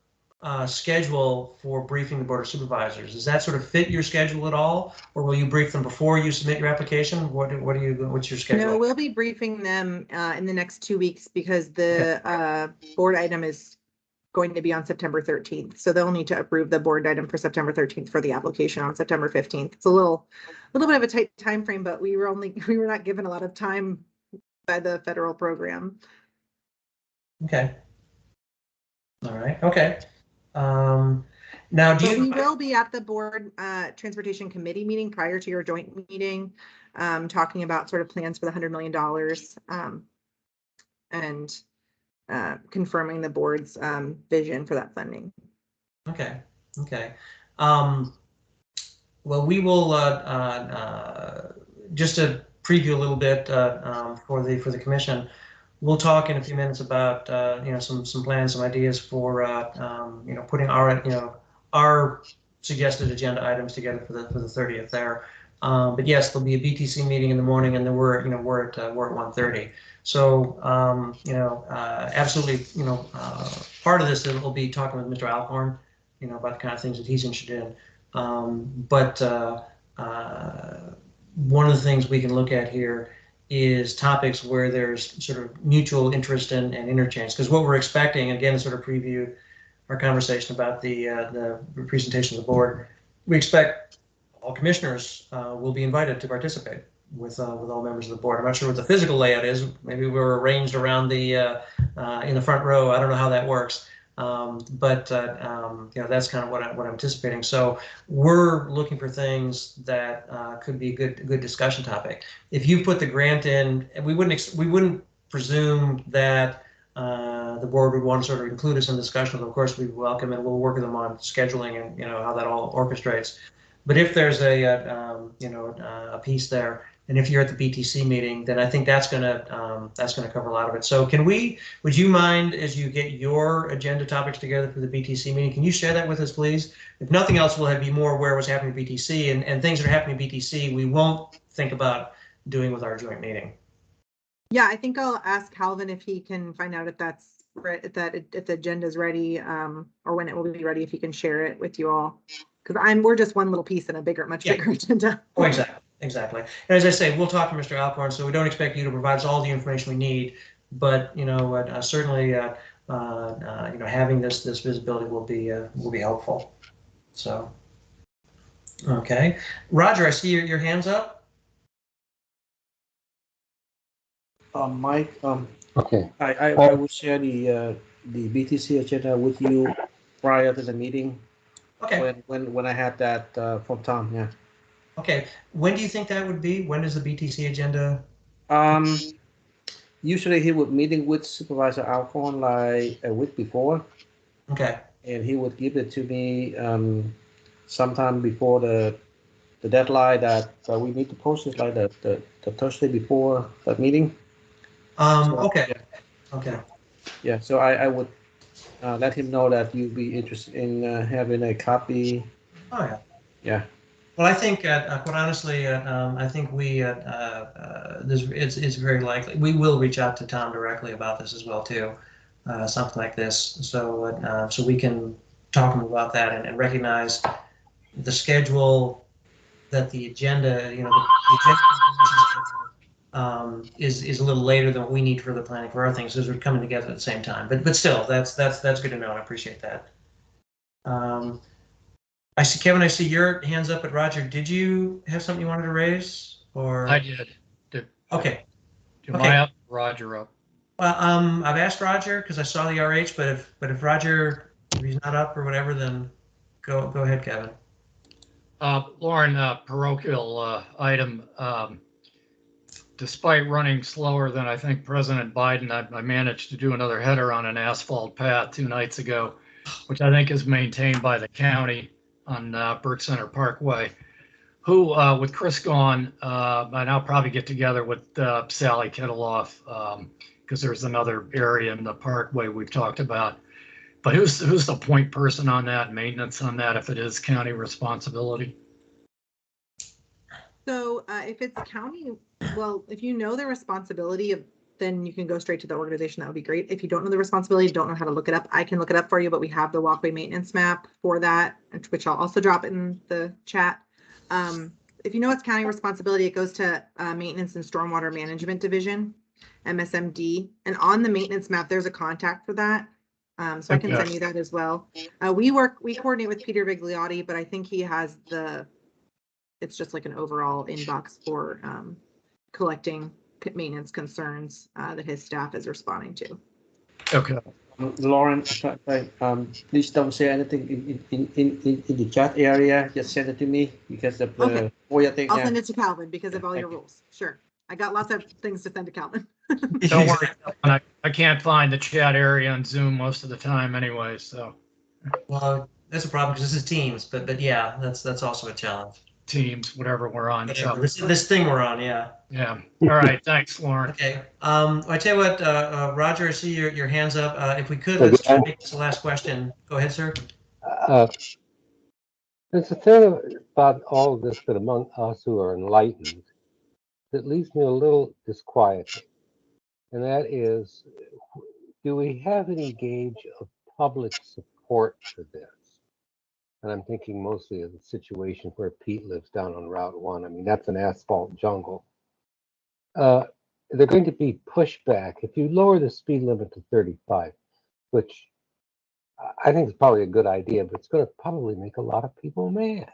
schedule for briefing the Board of Supervisors? Does that sort of fit your schedule at all? Or will you brief them before you submit your application? What's your schedule? No, we'll be briefing them in the next 2 weeks because the board item is going to be on September 13th. So they'll need to approve the board item for September 13th for the application on September 15th. It's a little bit of a tight time frame, but we were not given a lot of time by the federal program. Okay. All right. Okay. Now, do But we you? will be at the board transportation committee meeting prior to your joint meeting, talking about sort of plans for the $100 million and confirming the board's vision for that funding. Okay. Okay. Well, we will just to preview a little bit for the commission. We'll talk in a few minutes about some plans, some ideas for putting our suggested agenda items together for the 30th there. But yes, there'll be a BTC meeting in the morning, and then we're at 1:30. So absolutely, part of this will be talking with Mr. Alcorn, about the kind of things that he's interested in. But one of the things we can look at here is topics where there's sort of mutual interest and interchange. Because what we're expecting, again, sort of preview our conversation about the presentation of the board, we expect all commissioners will be invited to participate with all members of the board. I'm not sure what the physical layout is. Maybe we're arranged around the in the front row. I don't know how that works. But that's kind of what I'm anticipating. So we're looking for things that could be a good discussion topic. If you put the grant in, we wouldn't presume that the board would want to sort of include us in discussion. Of course, we welcome and we'll work with them on scheduling and how that all orchestrates. But if there's a piece there, and if you're at the BTC meeting, then I think that's gonna cover a lot of it. So would you mind, as you get your agenda topics together for the BTC meeting, can you share that with us, please? If nothing else, we'll be more aware of what's happening at BTC, and things that are happening at BTC we won't think about doing with our joint meeting. Yeah, I think I'll ask Calvin if he can find out if if the agenda is ready, or when it will be ready, if he can share it with you all. Because we're just one little piece in a much bigger agenda. Oh, exactly. And as I say, we'll talk to Mr. Alcorn, so we don't expect you to provide us all the information we need, but certainly having this visibility will be helpful. So, okay, Roger, I see your hands up. Mike, Okay. I will share the BTC agenda with you prior to the meeting. Okay. When I had that from Tom, yeah. Okay. When do you think that would be? When is the BTC agenda? Usually he would meeting with Supervisor Alcorn like a week before. Okay. And he would give it to me sometime before the deadline that we need to post it, like the Thursday before that meeting. Okay. Yeah. Okay. Yeah. So I would let him know that you'd be interested in having a copy. Oh yeah. Yeah. Well, I think, quite honestly, I think it's very likely we will reach out to Tom directly about this as well too, something like this. So we can talk to him about that and recognize the schedule that the agenda, is a little later than what we need for the planning for our things, as we're coming together at the same time. But still, that's good to know. I appreciate that. I see Kevin. I see your hands up. But Roger, did you have something you wanted to raise? Or I did. Okay. Do I have Roger up? Well, I've asked Roger because I saw the RH. But if Roger, if he's not up or whatever, then go ahead, Kevin. Lauren, parochial item. Despite running slower than I think President Biden, I managed to do another header on an asphalt path 2 nights ago, which I think is maintained by the county on Burke Center Parkway. Who, with Chris gone, and I'll probably get together with Sally Kittleoff, because there's another area in the parkway we've talked about. But who's the point person on that, maintenance on that, if it is county responsibility? So if it's county, well, if you know the responsibility of, then you can go straight to the organization. That would be great. If you don't know the responsibility, don't know how to look it up, I can look it up for you, but we have the walkway maintenance map for that, which I'll also drop in the chat. If you know it's county responsibility, it goes to Maintenance and Stormwater Management Division, MSMD. And on the maintenance map, there's a contact for that. So I can send you that as well. We coordinate with Peter Vigliotti, but I think he has it's just like an overall inbox for collecting maintenance concerns that his staff is responding to. Okay. Lauren, please don't say anything in the chat area. Just send it to me because of the Okay. FOIA thing. I'll send it to Calvin because of all your rules. Sure. I got lots of things to send to Calvin. Don't worry. I can't find the chat area on Zoom most of the time anyway, so Well, that's a problem because this is Teams, but yeah, that's also a challenge. Teams, whatever we're on. Whatever. This thing we're on, yeah. Yeah. All right. Thanks, Lauren. Okay. I tell you what, Roger, I see your hands up. If we could, let's try to make this the last question. Go ahead, sir. There's a thing about all of this that among us who are enlightened that leaves me a little disquieted. And that is, do we have any gauge of public support for this? And I'm thinking mostly of the situation where Pete lives down on Route 1. I mean, that's an asphalt jungle. They're going to be pushback if you lower the speed limit to 35, which I think is probably a good idea, but it's going to probably make a lot of people mad.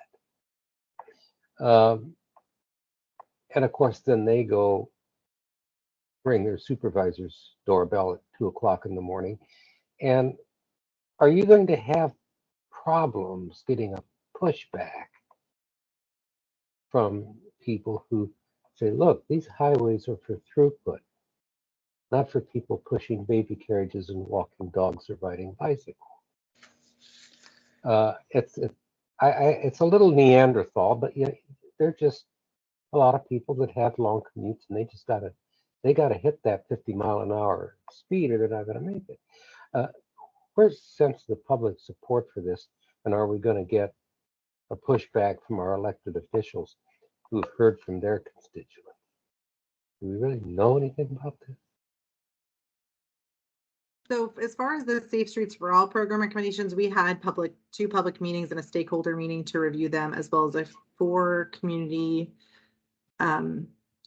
And of course, then they go ring their supervisor's doorbell at 2 o'clock in the morning. And are you going to have problems getting a pushback from people who say, look, these highways are for throughput, not for people pushing baby carriages and walking dogs or riding bicycles? It's a little Neanderthal, but you know, they're just a lot of people that have long commutes, and they gotta hit that 50-mile-an-hour speed, or they're not gonna make it. Where's the sense of the public support for this, and are we gonna get a pushback from our elected officials who have heard from their constituents? Do we really know anything about this? So as far as the Safe Streets for All program recommendations, we had two public meetings and a stakeholder meeting to review them, as well as 4 community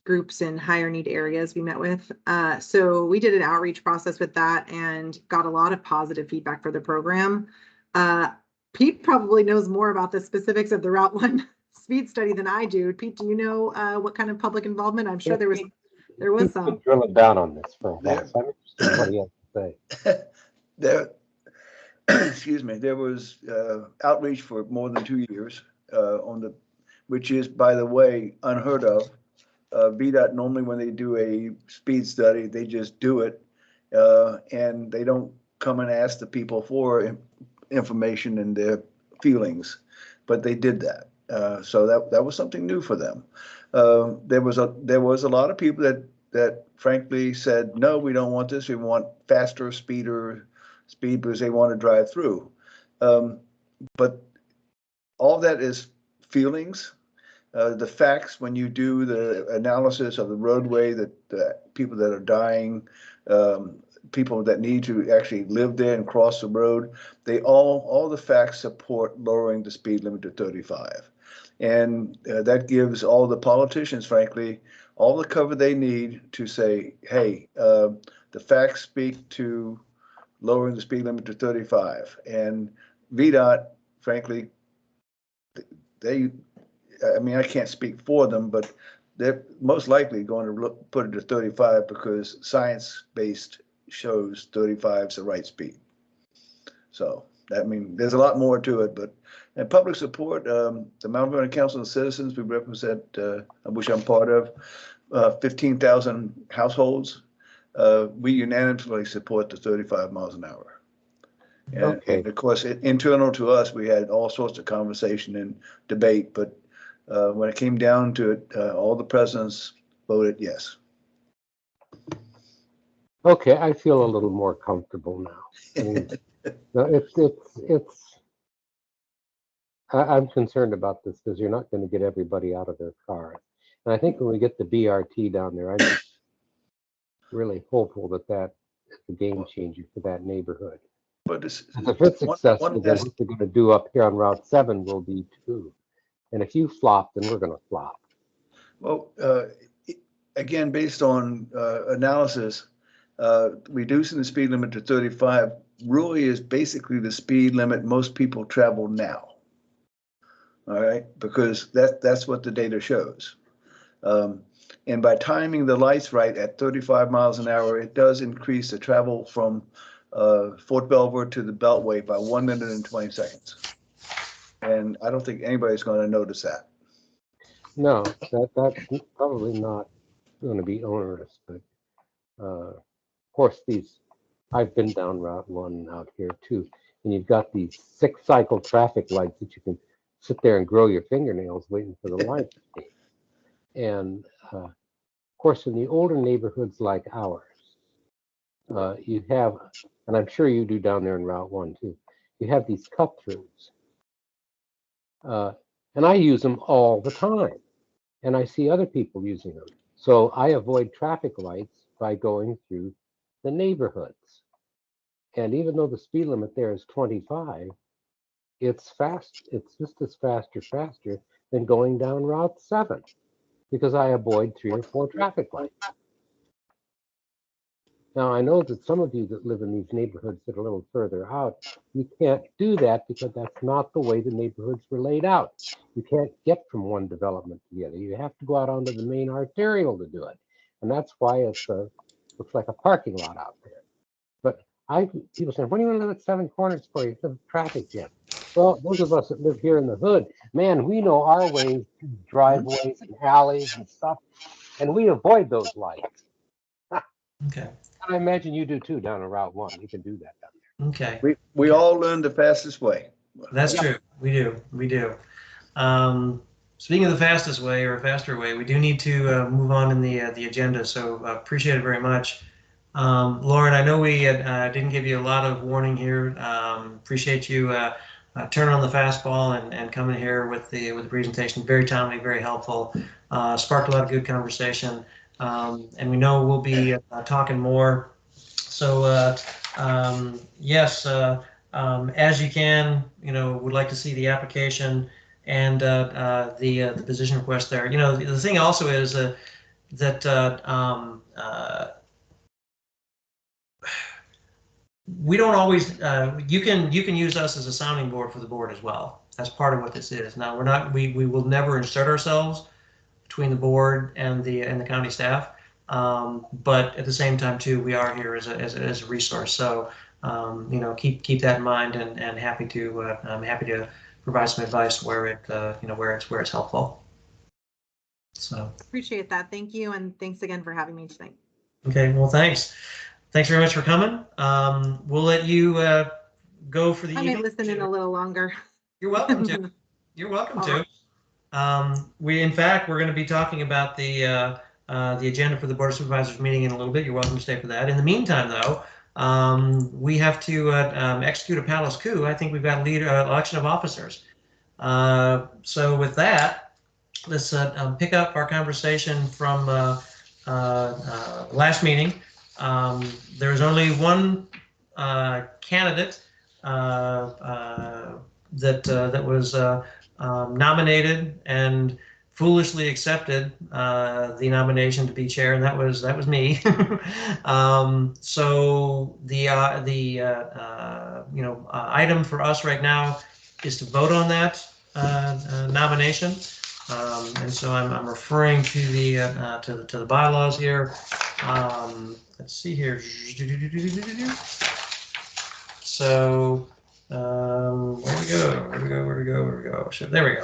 groups in higher need areas we met with. So we did an outreach process with that and got a lot of positive feedback for the program. Pete probably knows more about the specifics of the Route 1 speed study than I do. Pete, do you know what kind of public involvement? I'm sure there was some. Drilling down on this for a while, so I'm interested in what he has to say. There, excuse me, there was outreach for more than 2 years which is, by the way, unheard of. VDOT normally, when they do a speed study, they just do it, and they don't come and ask the people for information and their feelings, but they did that. So that was something new for them. There was a lot of people that frankly said, no, we don't want this. We want faster speed because they want to drive through. But all that is feelings. The facts, when you do the analysis of the roadway, that people that are dying, people that need to actually live there and cross the road, all the facts support lowering the speed limit to 35. And that gives all the politicians, frankly, all the cover they need to say, hey, the facts speak to lowering the speed limit to 35. And VDOT, frankly, I can't speak for them, but they're most likely going to put it to 35 because science-based shows 35 is the right speed. So, there's a lot more to it, and public support, the Mount Vernon Council of Citizens, we represent, which I'm part of, 15,000 households. We unanimously support the 35 miles an hour. And of course, internal to us, we had all sorts of conversation and debate, but when it came down to it, all the presidents voted yes. Okay, I feel a little more comfortable now. I mean, I'm concerned about this because you're not going to get everybody out of their car. And I think when we get the BRT down there, I'm really hopeful that that is a game changer for that neighborhood. But this, If it's one successful, then last, what they're going to do up here on Route 7 will be too. And if you flop, then we're going to flop. well, again, based on analysis, reducing the speed limit to 35 really is basically the speed limit most people travel now. All right, because that's what the data shows. And by timing the lights right at 35 miles an hour, it does increase the travel from Fort Belvoir to the Beltway by 1 minute and 20 seconds. And I don't think anybody's going to notice that. No, that's probably not going to be onerous, but of course I've been down Route 1 out here too, and you've got these 6-cycle traffic lights that you can sit there and grow your fingernails waiting for the light. And of course, in the older neighborhoods like ours, you have, and I'm sure you do down there in Route 1 too, you have these cut-throughs. And I use them all the time, and I see other people using them. So I avoid traffic lights by going through the neighborhoods. And even though the speed limit there is 25, it's fast. It's just as faster than going down Route 7 because I avoid 3 or 4 traffic lights. Now, I know that some of you that live in these neighborhoods that are a little further out, you can't do that because that's not the way the neighborhoods were laid out. You can't get from one development to the other. You have to go out onto the main arterial to do it. And that's why it looks like a parking lot out there. But people say, what do you want to live at 7 Corners for? It's a traffic jam. Well, those of us that live here in the hood, man, we know our ways, driveways and alleys and stuff, and we avoid those lights. Okay. I imagine you do too down on Route 1. You can do that down there. Okay. We all learn the fastest way. That's true. We do. Speaking of the fastest way or a faster way, we do need to move on in the agenda. So appreciate it very much. Lauren, I know we didn't give you a lot of warning here. Appreciate you turning on the fastball and coming here with the presentation. Very timely, very helpful. Sparked a lot of good conversation. And we know we'll be talking more. So yes, as you can, would like to see the application and the position request there. The thing also is that we don't always. You can use us as a sounding board for the board as well. That's part of what this is. Now we're not. We will never insert ourselves between the board and the county staff, but at the same time too, we are here as a resource. So keep that in mind, and happy to I'm happy to provide some advice where it's helpful. So Appreciate that. Thank you, and thanks again for having me tonight. Okay, well, thanks very much for coming. We'll let you go for the I evening. may listen in a little longer. You're welcome to. You're welcome to. In fact, we're going to be talking about the agenda for the Board of Supervisors meeting in a little bit. You're welcome to stay for that. In the meantime, though, we have to execute a palace coup. I think we've got a election of officers. So with that, let's pick up our conversation from last meeting. There's only one candidate that was nominated and foolishly accepted the nomination to be chair, and that was me. So the item for us right now is to vote on that nomination, and so I'm referring to the bylaws here. Let's see here. So where we go? So there we go.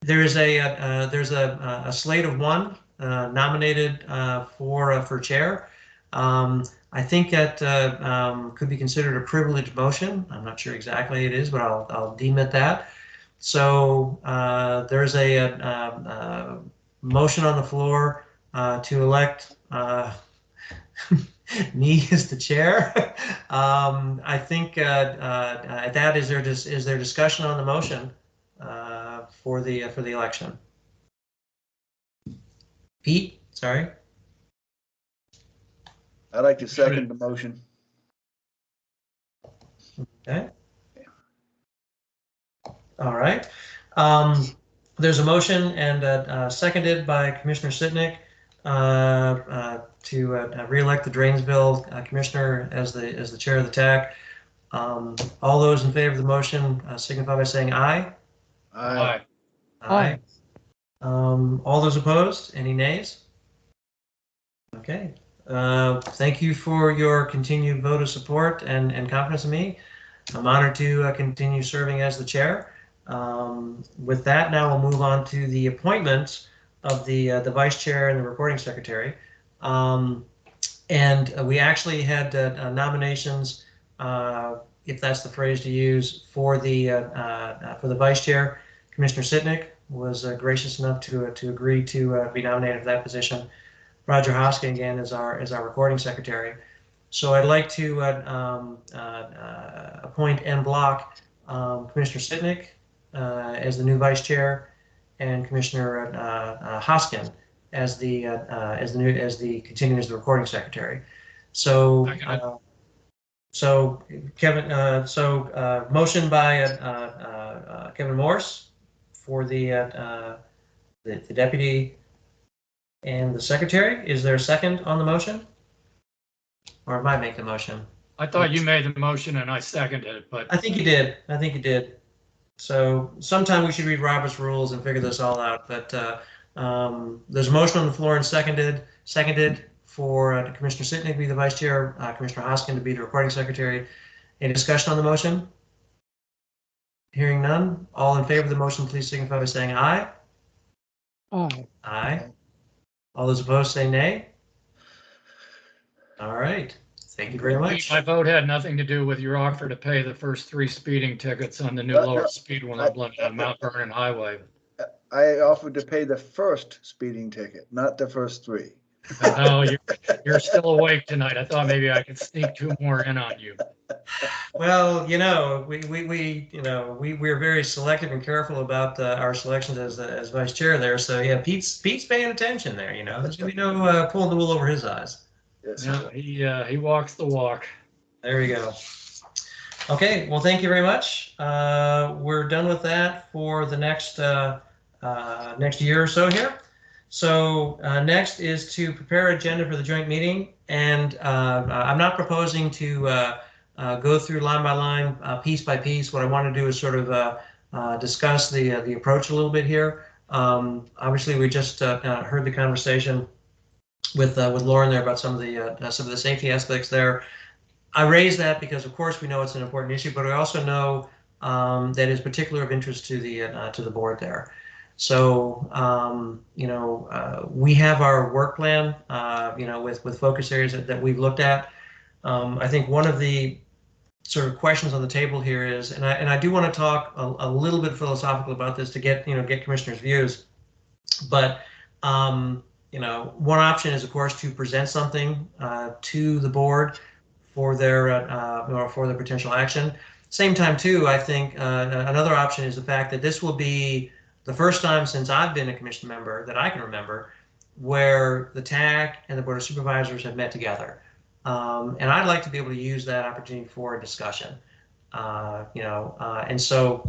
There's a slate of one nominated for chair. I think that could be considered a privileged motion. I'm not sure exactly it is, but I'll deem it that. So there's a motion on the floor to elect me as the chair. I think at that, is there discussion on the motion for the election? Pete, sorry. I'd like to second the motion. Okay. All right. There's a motion and seconded by Commissioner Sitnik to re-elect the Drainsville commissioner as the chair of the TAC. All those in favor of the motion signify by saying aye. Aye. Aye. All those opposed? Any nays? Okay. Thank you for your continued vote of support and confidence in me. I'm honored to continue serving as the chair. With that, now we'll move on to the appointments of the vice chair and the recording secretary. And we actually had nominations, if that's the phrase to use, for the vice chair. Commissioner Sitnik was gracious enough to agree to be nominated for that position. Roger Hoskin again is our recording secretary. So I'd like to appoint en bloc Commissioner Sitnik as the new vice chair, and Commissioner Hoskin as the continuing as the recording secretary. So Kevin, motion by Kevin Morse for the deputy and the secretary. Is there a second on the motion? Or am I making the motion? I thought you made the motion and I seconded it, but I think you did. I think you did. So sometime we should read Robert's rules and figure this all out. But there's a motion on the floor and seconded for Commissioner Sitnik to be the vice chair, Commissioner Hoskin to be the recording secretary. Any discussion on the motion? Hearing none. All in favor of the motion, please signify by saying aye. Aye. Aye. All those opposed say nay. All right. Thank you very much. my vote had nothing to do with your offer to pay the first 3 speeding tickets on the new lower speed one on Mount Vernon Highway. I offered to pay the first speeding ticket, not the first 3. No, you're still awake tonight. I thought maybe I could sneak 2 more in on you. Well, we're very selective and careful about our selections as vice chair there. So yeah, Pete's paying attention there. There's gonna be no pulling the wool over his eyes. Yes. No, he walks the walk. There we go. Okay, well, thank you very much. We're done with that for the next year or so here. So next is to prepare agenda for the joint meeting, and I'm not proposing to go through line by line, piece by piece. What I want to do is sort of discuss the approach a little bit here. Obviously, we just heard the conversation with Lauren there about some of the safety aspects there. I raise that because, of course, we know it's an important issue, but I also know that is particular of interest to the board there. So, we have our work plan, with focus areas that we've looked at. I think one of the sort of questions on the table here is, and I do want to talk a little bit philosophical about this to get commissioners' views, but one option is, of course, to present something to the board for their potential action. Same time, too, I think another option is the fact that this will be the first time since I've been a commission member that I can remember where the TAC and the Board of Supervisors have met together. And I'd like to be able to use that opportunity for a discussion. And so,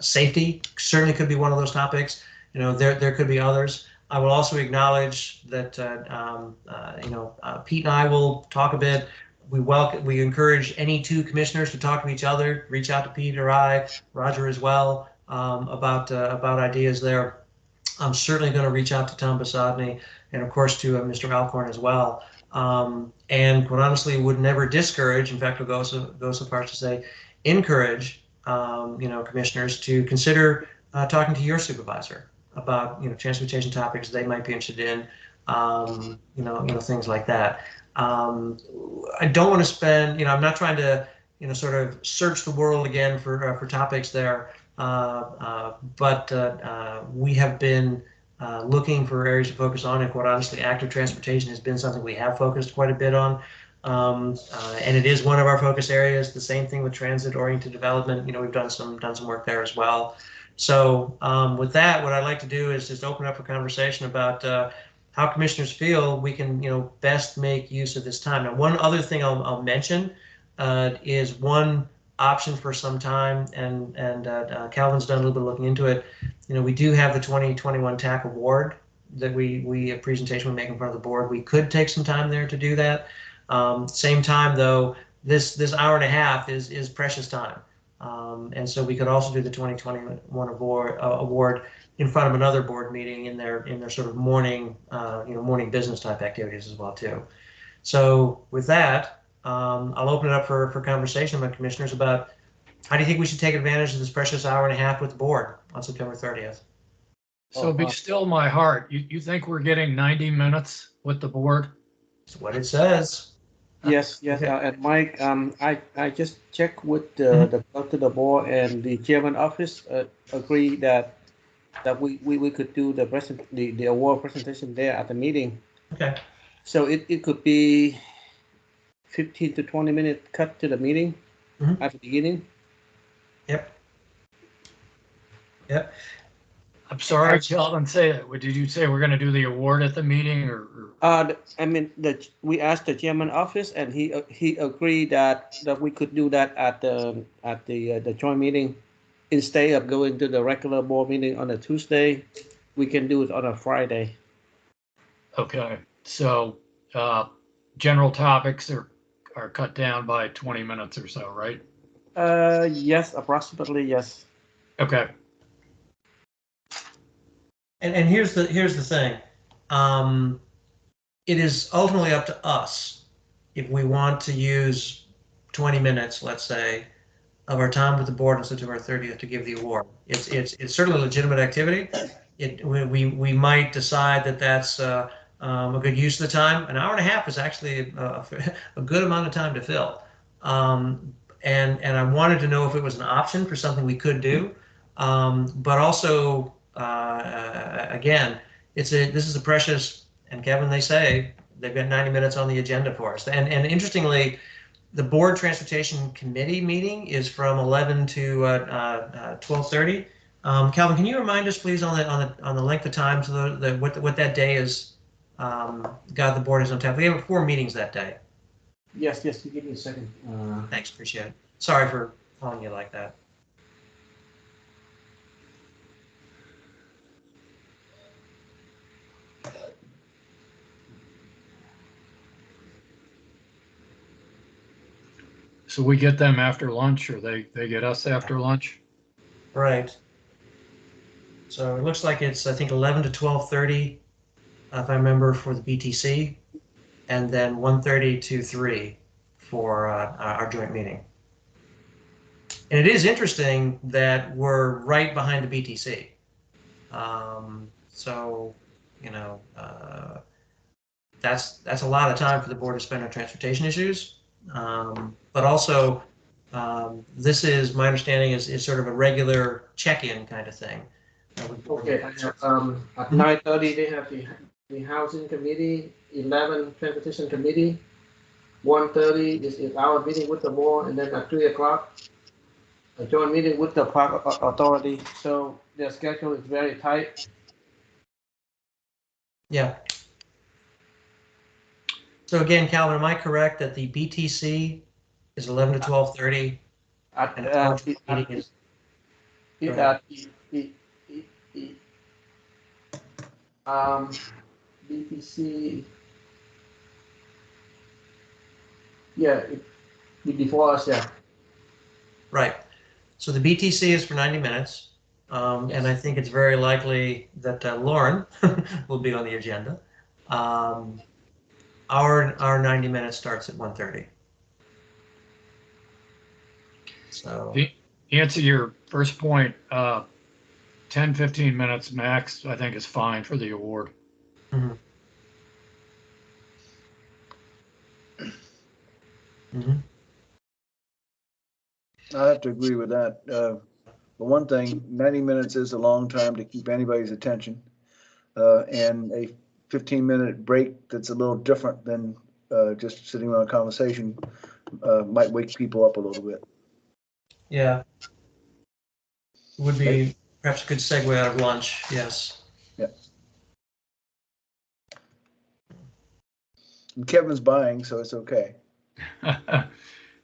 safety certainly could be one of those topics. There could be others. I will also acknowledge that, Pete and I will talk a bit. We encourage any 2 commissioners to talk to each other, reach out to Pete or I, Roger as well, about ideas there. I'm certainly going to reach out to Tom Basadny and, of course, to Mr. Alcorn as well. And quite honestly, would never discourage, in fact, we'll go so far as to say, encourage, commissioners to consider talking to your supervisor about, transportation topics they might be interested in, things like that. I don't want to spend, I'm not trying to, sort of search the world again for topics there. But we have been looking for areas to focus on, and quite honestly, active transportation has been something we have focused quite a bit on. And it is one of our focus areas. The same thing with transit-oriented development. We've done some work there as well. So with that, what I'd like to do is just open up a conversation about how commissioners feel we can, best make use of this time. Now, one other thing I'll mention is one option for some time, and Calvin's done a little bit of looking into it. We do have the 2021 TAC award that a presentation we make in front of the board. We could take some time there to do that. Same time though, this hour and a half is precious time. And so we could also do the 2021 award in front of another board meeting in their sort of morning, morning business type activities as well too. So with that, I'll open it up for conversation with commissioners about how do you think we should take advantage of this precious hour and a half with the board on September 30th? So be still my heart. You think we're getting 90 minutes with the board? That's what it says. Yes, and Mike, I just checked with the clerk to the board, and the chairman office agree that we could do the award presentation there at the meeting. Okay. So it could be 15 to 20 minute cut to the meeting at the beginning. Yep. I'm sorry, Calvin, say that. Did you say we're going to do the award at the meeting or? We asked the chairman office, and he agreed that we could do that at the joint meeting instead of going to the regular board meeting on a Tuesday. We can do it on a Friday. Okay, so general topics are cut down by 20 minutes or so, right? Yes, approximately, yes. Okay. And here's the thing. It is ultimately up to us if we want to use 20 minutes, let's say, of our time with the board on September 30th to give the award. It's certainly a legitimate activity. We might decide that that's a good use of the time. An hour and a half is actually a good amount of time to fill. And I wanted to know if it was an option for something we could do, but also again, this is a precious. And Kevin, they say they've got 90 minutes on the agenda for us. And interestingly, the board transportation committee meeting is from 11 to 12:30. Calvin, can you remind us, please, on the length of time to what that day is? The board is on tap. We have 4 meetings that day. Yes. You give me a second. Thanks, appreciate it. Sorry for calling you like that. So we get them after lunch, or they get us after lunch? Right. So it looks like it's, I think, 11 to 12:30, if I remember, for the BTC, and then 1:30 to 3 for our joint meeting. And it is interesting that we're right behind the BTC. So, that's a lot of time for the board to spend on transportation issues. But also, this is, my understanding, is sort of a regular check-in kind of thing. Okay. At 9:30 they have the housing committee, 11 transportation committee, 1:30 is our meeting with the board, and then at 3 o'clock a joint meeting with the park authority. So their schedule is very tight. Yeah. So again, Calvin, am I correct that the BTC is 11 to 12:30? At And the meeting is. BPC, yeah, before us, yeah. Right. So the BTC is for 90 minutes. And I think it's very likely that Lauren will be on the agenda. Our 90 minutes starts at 1:30. So To answer your first point, 10, 15 minutes max, I think, is fine for the award. Mm-hmm. Mm-hmm. I have to agree with that. For one thing, 90 minutes is a long time to keep anybody's attention. and a 15-minute break that's a little different than just sitting around a conversation might wake people up a little bit. Yeah. Would be perhaps a good segue out of lunch, yes. And Kevin's buying, so it's okay.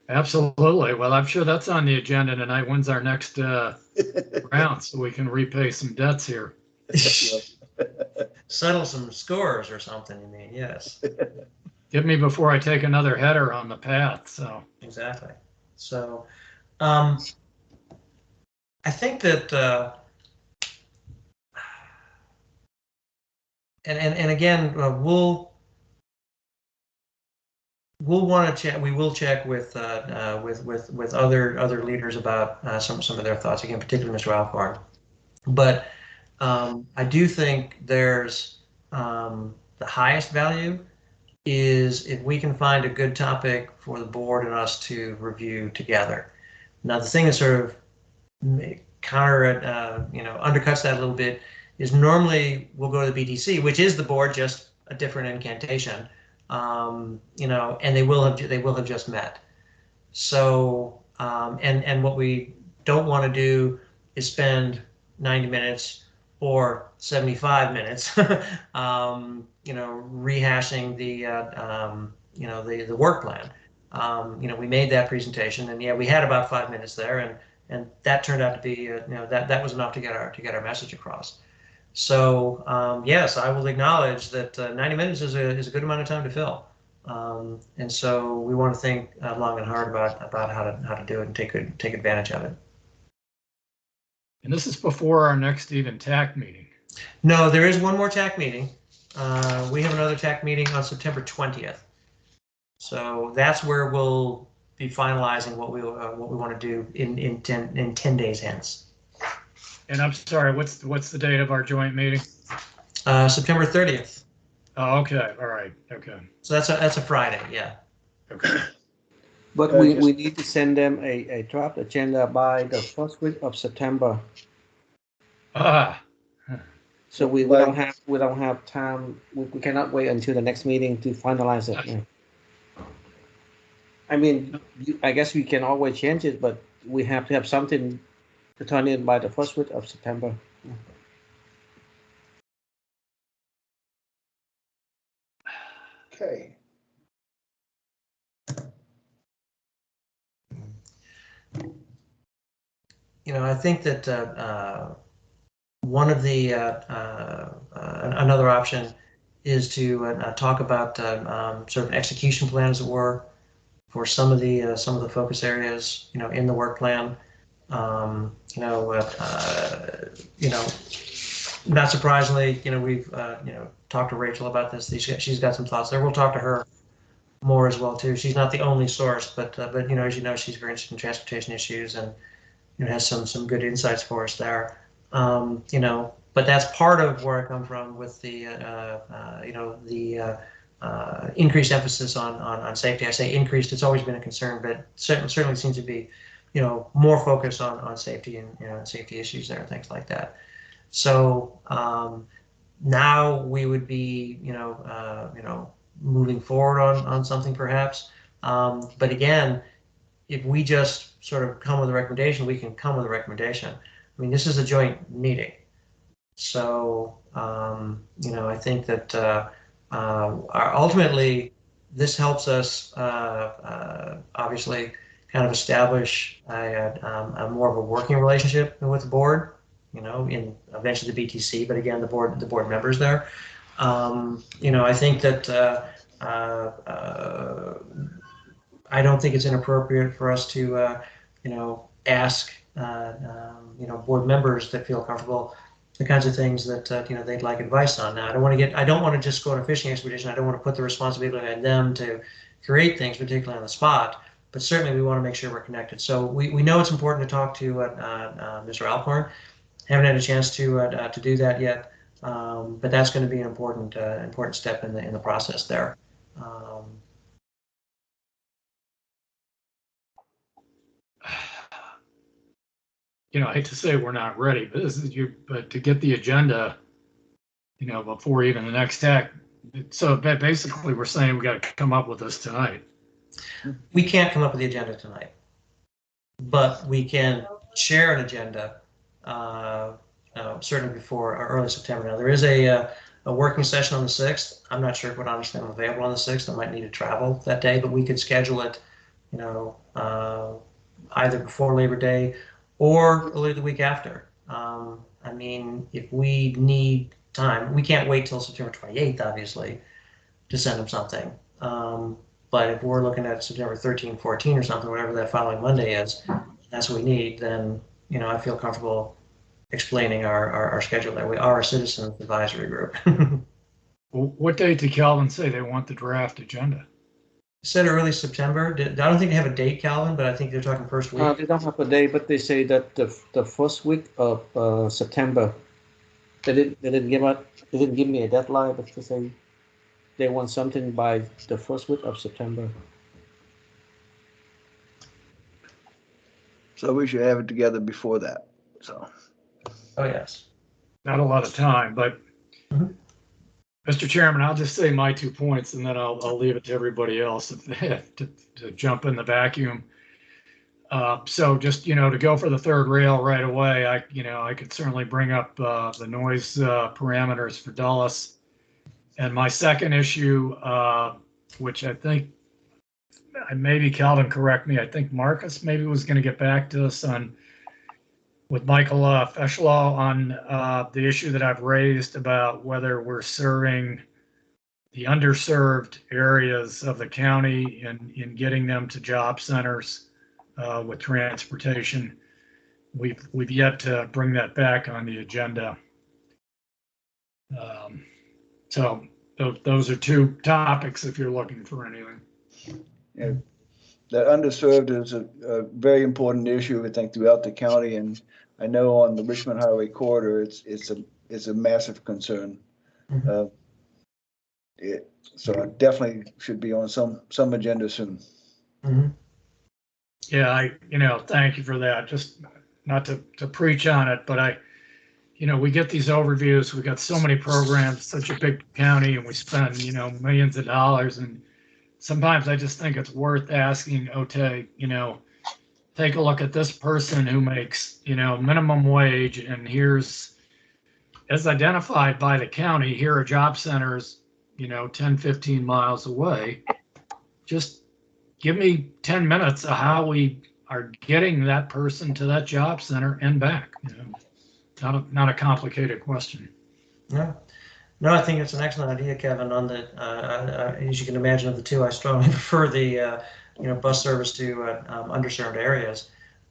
Absolutely. Well, I'm sure that's on the agenda tonight. When's our next round so we can repay some debts here? Settle some scores or something, you mean, yes. Get me before I take another header on the path. So Exactly. So, I think that, and again, we'll want to check. We will check with other leaders about some of their thoughts. Again, particularly Mr. Alcorn. But I do think there's the highest value is if we can find a good topic for the board and us to review together. Now, the thing that sort of undercuts that a little bit is normally we'll go to the BTC, which is the board, just a different incantation, and they will have just met. So, and what we don't want to do is spend 90 minutes or 75 minutes, rehashing the work plan. We made that presentation, and yeah, we had about 5 minutes there, and that turned out to be, that was enough to get our message across. So yes, I will acknowledge that 90 minutes is a good amount of time to fill, and so we want to think long and hard about how to do it and take advantage of it. and this is before our next even TAC meeting. No, there is one more TAC meeting. We have another TAC meeting on September 20th. So that's where we'll be finalizing what we want to do in 10 days hence. And I'm sorry, what's the date of our joint meeting? September 30th. Oh, okay. All right. Okay. So that's a Friday. Yeah. Okay. But we need to send them a draft agenda by the first week of September. So we don't have time. We cannot wait until the next meeting to finalize it. Yeah. I mean, I guess we can always change it, but we have to have something to turn in by the first week of September. Okay. I think that one of the another option is to talk about sort of an execution plan, as it were, for some of the focus areas, in the work plan. Not surprisingly, we've talked to Rachel about this. She's got some thoughts there. We'll talk to her more as well too. She's not the only source, but as you know, she's very interested in transportation issues and has some good insights for us there. But that's part of where I come from with the increased emphasis on safety. I say increased; it's always been a concern, but certainly seems to be, more focus on safety and safety issues there and things like that. So now we would be, moving forward on something perhaps. But again, if we just sort of come with a recommendation, we can come with a recommendation. I mean, this is a joint meeting. So, I think that ultimately this helps us obviously kind of establish a more of a working relationship with the board, in eventually the BTC, but again, the board members there. I think that I don't think it's inappropriate for us to, ask, board members that feel comfortable the kinds of things that they'd like advice on. Now, I don't want to just go on a fishing expedition. I don't want to put the responsibility on them to create things, particularly on the spot. But certainly, we want to make sure we're connected. So we know it's important to talk to Mr. Alcorn. Haven't had a chance to do that yet, but that's going to be an important step in the process there. I hate to say we're not ready, but but to get the agenda before even the next tech. So basically, we're saying we got to come up with this tonight. We can't come up with the agenda tonight, but we can share an agenda certainly before early September. Now, there is a working session on the 6th. I'm not sure if what honestly I'm available on the 6th. I might need to travel that day, but we could schedule it, either before Labor Day or early the week after. I mean, if we need time, we can't wait till September 28th, obviously, to send them something. But if we're looking at September 13, 14 or something, whatever that following Monday is, that's what we need, then, I feel comfortable explaining our schedule there. We are a citizens advisory group. What date did Calvin say they want the draft agenda? Said early September. I don't think they have a date, Calvin, but I think they're talking first week. They don't have a day, but they say that the first week of September. They didn't give me a deadline, but they say they want something by the first week of September. So we should have it together before that, so. Oh, yes. Not a lot of time, but Mhm. Mr. Chairman, I'll just say my 2 points and then I'll leave it to everybody else to jump in the vacuum. So just, to go for the third rail right away, I could certainly bring up the noise parameters for Dulles. And my second issue, which I think, maybe Calvin correct me, I think Marcus maybe was going to get back to us with Michael Feschlaw on the issue that I've raised about whether we're serving the underserved areas of the county in getting them to job centers with transportation. We've yet to bring that back on the agenda. So those are two topics if you're looking for anything. Yeah, that underserved is a very important issue, I think, throughout the county, and I know on the Richmond Highway corridor, it's a massive concern. So it definitely should be on some agenda soon. Mm-hmm. Yeah, thank you for that. Just not to preach on it, but we get these overviews. We got so many programs, such a big county, and we spend, millions of dollars. And sometimes I just think it's worth asking, okay, take a look at this person who makes, minimum wage, and here's, as identified by the county, here are job centers, 10, 15 miles away. Just give me 10 minutes of how we are getting that person to that job center and back. Not a complicated question. Yeah. No, I think it's an excellent idea, Kevin. On the as you can imagine, of the two, I strongly prefer the bus service to underserved areas.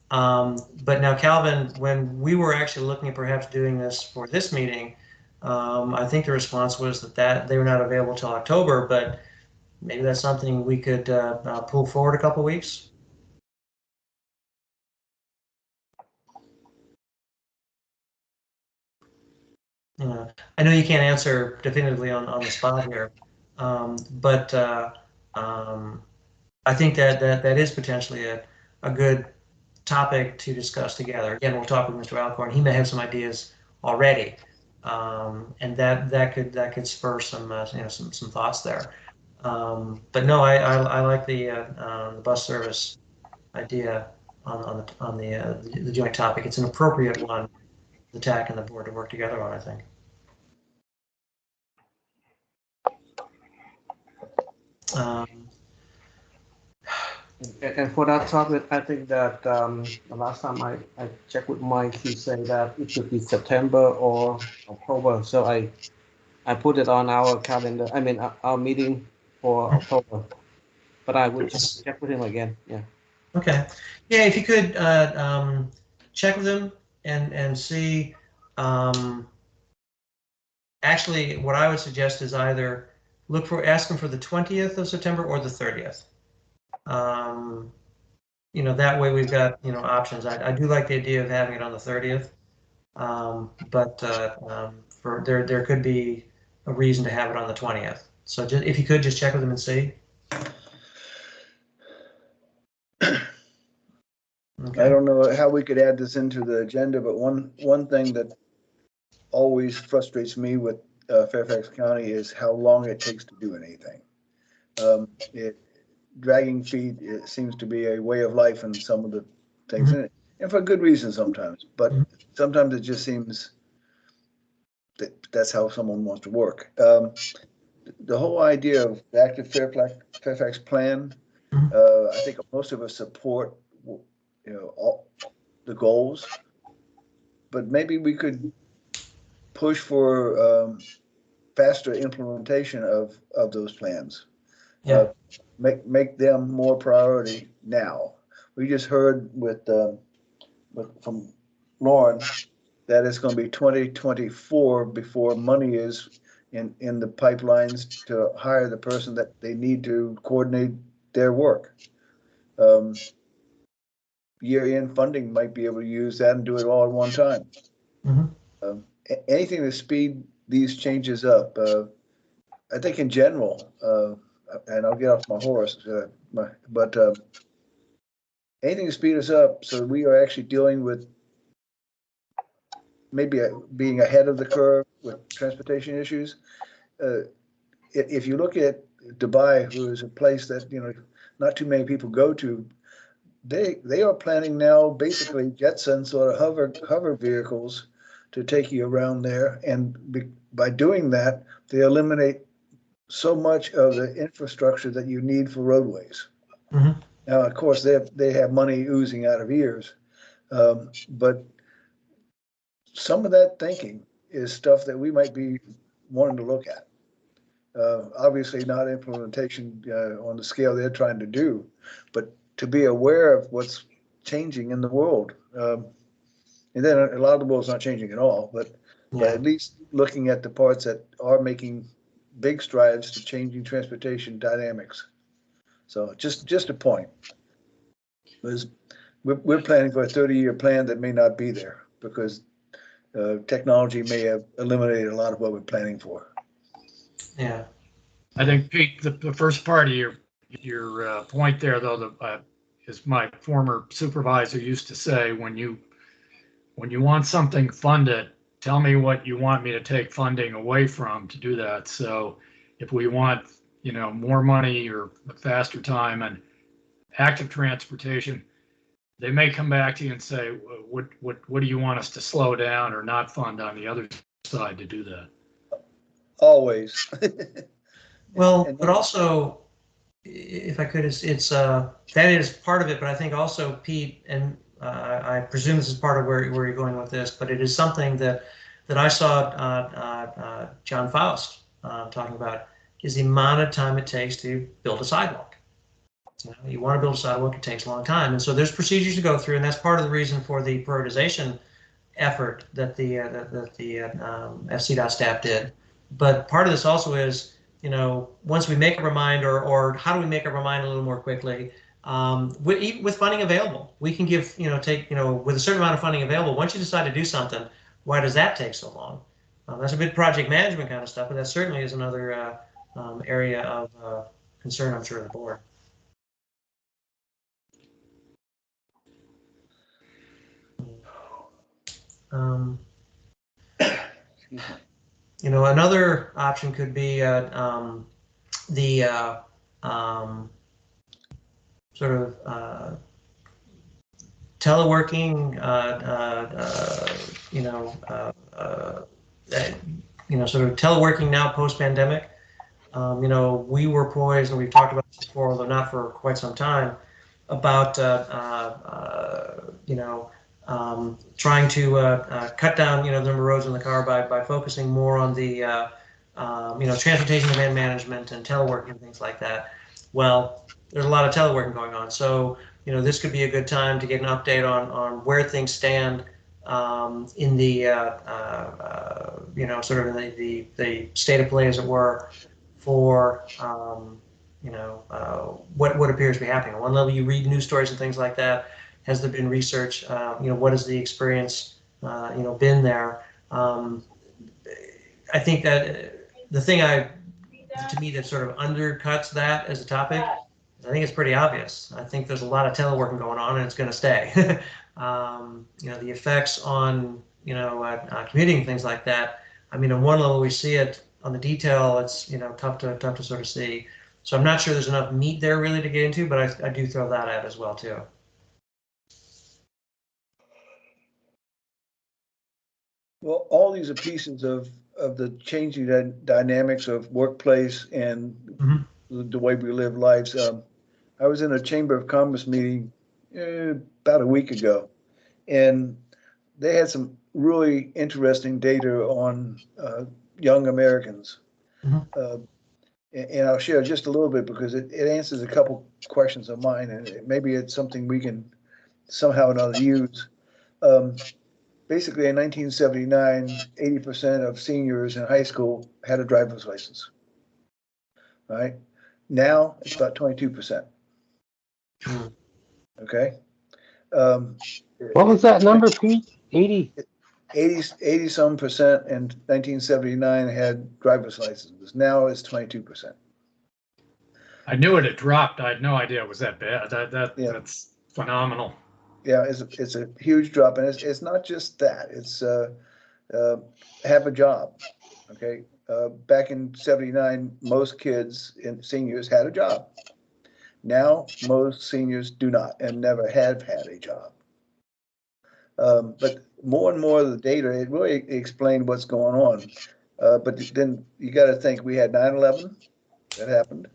But now, Calvin, when we were actually looking at perhaps doing this for this meeting, I think the response was that they were not available till October. But maybe that's something we could pull forward a couple weeks. I know you can't answer definitively on the spot here, but I think that is potentially a good topic to discuss together. Again, we'll talk with Mr. Alcorn. He may have some ideas already, and that could spur some some thoughts there. But no, I like the bus service idea on the joint topic. It's an appropriate one, the TAC and the board to work together on, I think. And for that topic, I think that the last time I checked with Mike, he said that it should be September or October. So I put it on our calendar. I mean, our meeting for October. But I would just check with him again. Yeah. Okay. Yeah, if you could check with him and see. Actually, what I would suggest is either ask him for the 20th of September or the 30th. That way we've got options. I do like the idea of having it on the 30th, but there could be a reason to have it on the 20th. So if you could just check with him and see. Okay. I don't know how we could add this into the agenda, but one thing that always frustrates me with Fairfax County is how long it takes to do anything. Dragging feet, it seems to be a way of life in some of the things, and for good reason sometimes, but sometimes it just seems that that's how someone wants to work. The whole idea of the active Fairfax plan, I think most of us support, all the goals, but maybe we could push for faster implementation of those plans. Yeah. Make them more priority now. We just heard from Lauren that it's going to be 2024 before money is in the pipelines to hire the person that they need to coordinate their work. Year-end funding might be able to use that and do it all at one time. Anything to speed these changes up. I think in general, and I'll get off my horse, but anything to speed us up so we are actually dealing with maybe being ahead of the curve with transportation issues. If you look at Dubai, who is a place that not too many people go to, they are planning now basically Jetson sort of hover vehicles to take you around there, and by doing that, they eliminate so much of the infrastructure that you need for roadways. Now, of course, they have money oozing out of ears, but some of that thinking is stuff that we might be wanting to look at. Obviously, not implementation on the scale they're trying to do, but to be aware of what's changing in the world. And then a lot of the world's not changing at all, but at least looking at the parts that are making big strides to changing transportation dynamics. So just a point. We're planning for a 30-year plan that may not be there because technology may have eliminated a lot of what we're planning for. Yeah. I think, Pete, the first part of your point there, though, as my former supervisor used to say, when you want something funded, tell me what you want me to take funding away from to do that. So if we want, more money or a faster time and active transportation, they may come back to you and say, what do you want us to slow down or not fund on the other side to do that? Always. Well, but also, if I could, it's that is part of it, but I think also, Pete, and I presume this is part of where you're going with this, but it is something that I saw John Faust talking about, is the amount of time it takes to build a sidewalk. You want to build a sidewalk, it takes a long time. And so there's procedures to go through, and that's part of the reason for the prioritization effort that the FCDOT staff did. But part of this also is, once we make up our mind, or how do we make up our mind a little more quickly, with funding available, we can give, with a certain amount of funding available, once you decide to do something, why does that take so long? That's a bit project management kind of stuff, but that certainly is another area of concern, I'm sure, of the board. Another option could be the sort of teleworking, sort of teleworking now post-pandemic. We were poised, and we've talked about this before, although not for quite some time, about trying to cut down the number of roads in the car by focusing more on the transportation demand management and teleworking and things like that. Well, there's a lot of teleworking going on, so this could be a good time to get an update on where things stand in the sort of in the state of play, as it were, for what appears to be happening. On one level, you read news stories and things like that. Has there been research? What has the experience been there? I think that the thing to me that sort of undercuts that as a topic, I think it's pretty obvious. I think there's a lot of teleworking going on, and it's going to stay. The effects on commuting, things like that, I mean, on one level, we see it on the detail, it's, tough to sort of see. So I'm not sure there's enough meat there really to get into, but I do throw that out as well too. Well, all these are pieces of the changing dynamics of workplace and Mhm. the way we live lives. I was in a Chamber of Commerce meeting about a week ago, and they had some really interesting data on young Americans. Mhm. And I'll share just a little bit because it answers a couple questions of mine, and maybe it's something we can somehow or another use. Basically, in 1979, 80% of seniors in high school had a driver's license. Right? Now it's about 22%. Mm. Okay. What was that number, Pete? 80? 80 some percent in 1979 had driver's licenses. Now it's 22%. I knew it had dropped. I had no idea it was that bad. Yeah. That's phenomenal. Yeah, it's a huge drop, and it's not just that. It's have a job. Okay. Back in 79, most kids and seniors had a job. Now, most seniors do not and never have had a job. But more and more of the data, it really explained what's going on. But then you got to think we had 9/11 that happened.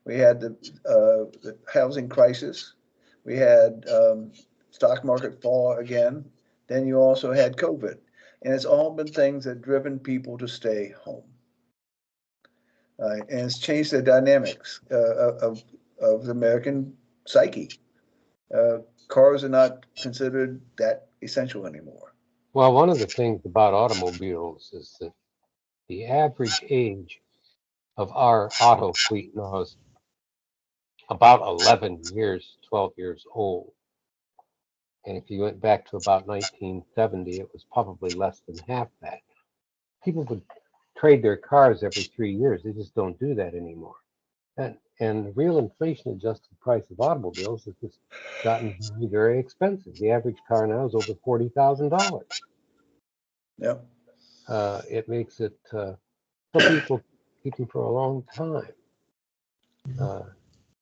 We had the housing crisis. We had stock market fall again. Then you also had COVID. And it's all been things that driven people to stay home. And it's changed the dynamics of the American psyche. Cars are not considered that essential anymore. Well, one of the things about automobiles is that the average age of our auto fleet now is about 11 years, 12 years old. And if you went back to about 1970, it was probably less than half that. People would trade their cars every 3 years. They just don't do that anymore. And the real inflation adjusted price of automobiles has just gotten very, very expensive. The average car now is over $40,000. Yeah. It makes it so people keep them for a long time.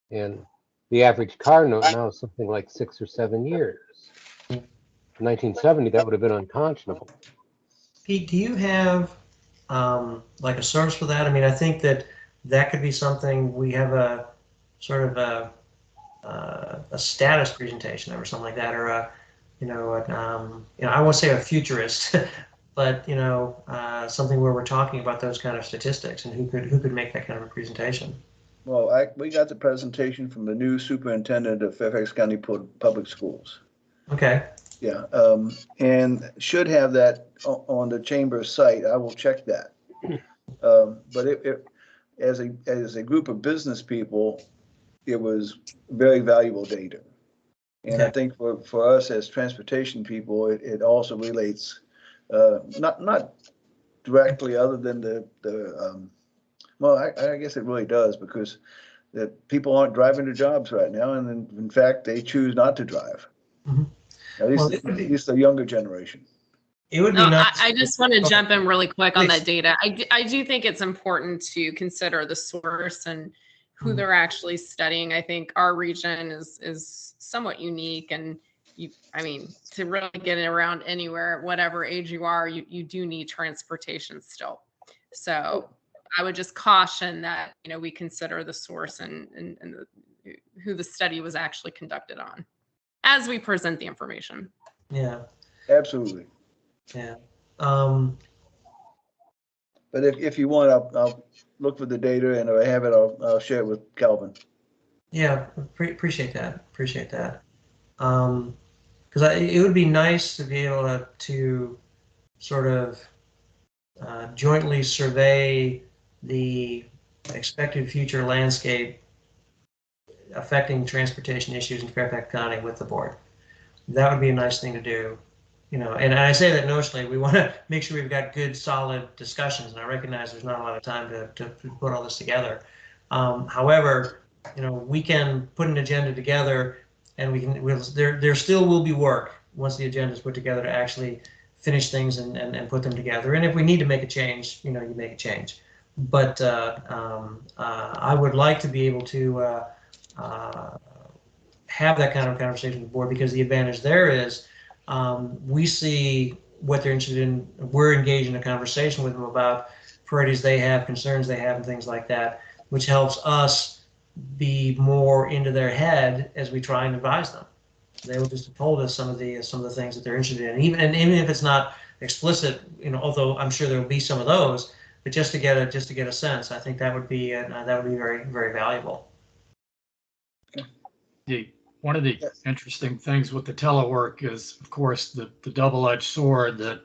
And the average car note now is something like 6 or 7 years. In 1970, that would have been unconscionable. Pete, do you have like a source for that? I mean, I think that could be something we have a sort of a status presentation or something like that, or I won't say a futurist, but something where we're talking about those kind of statistics and who could make that kind of a presentation. Well, we got the presentation from the new superintendent of Fairfax County Public Schools. Okay. Yeah, and should have that on the chamber site. I will check that. But it as a group of business people, it was very valuable data. And I think for us as transportation people, it also relates not directly, other than well, I guess it really does, because that people aren't driving to jobs right now, and in fact they choose not to drive. Mm-hmm. At least the younger generation. It would be nice. I just want to jump in really quick on Please. that data. I do think it's important to consider the source and who they're actually studying. I think our region is somewhat unique, and to really get it around anywhere, whatever age you are, you do need transportation still. So I would just caution that, we consider the source and who the study was actually conducted on as we present the information. Yeah. Absolutely. Yeah. But if you want, I'll look for the data, and if I have it, I'll share it with Calvin. Yeah, appreciate that. Appreciate that. Because it would be nice to be able to sort of jointly survey the expected future landscape affecting transportation issues in Fairfax County with the board. That would be a nice thing to do. And I say that notionally, we want to make sure we've got good, solid discussions, and I recognize there's not a lot of time to put all this together. However, we can put an agenda together, and there still will be work once the agenda is put together to actually finish things and put them together. And if we need to make a change, you make a change. But I would like to be able to have that kind of conversation with the board, because the advantage there is we see what they're interested in. We're engaged in a conversation with them about priorities they have, concerns they have, and things like that, which helps us be more into their head as we try and advise them. They will just have told us some of the things that they're interested in, even if it's not explicit, although I'm sure there will be some of those, but just to get a sense, I think that would be very, very valuable. One of the interesting things with the telework is, of course, the double-edged sword that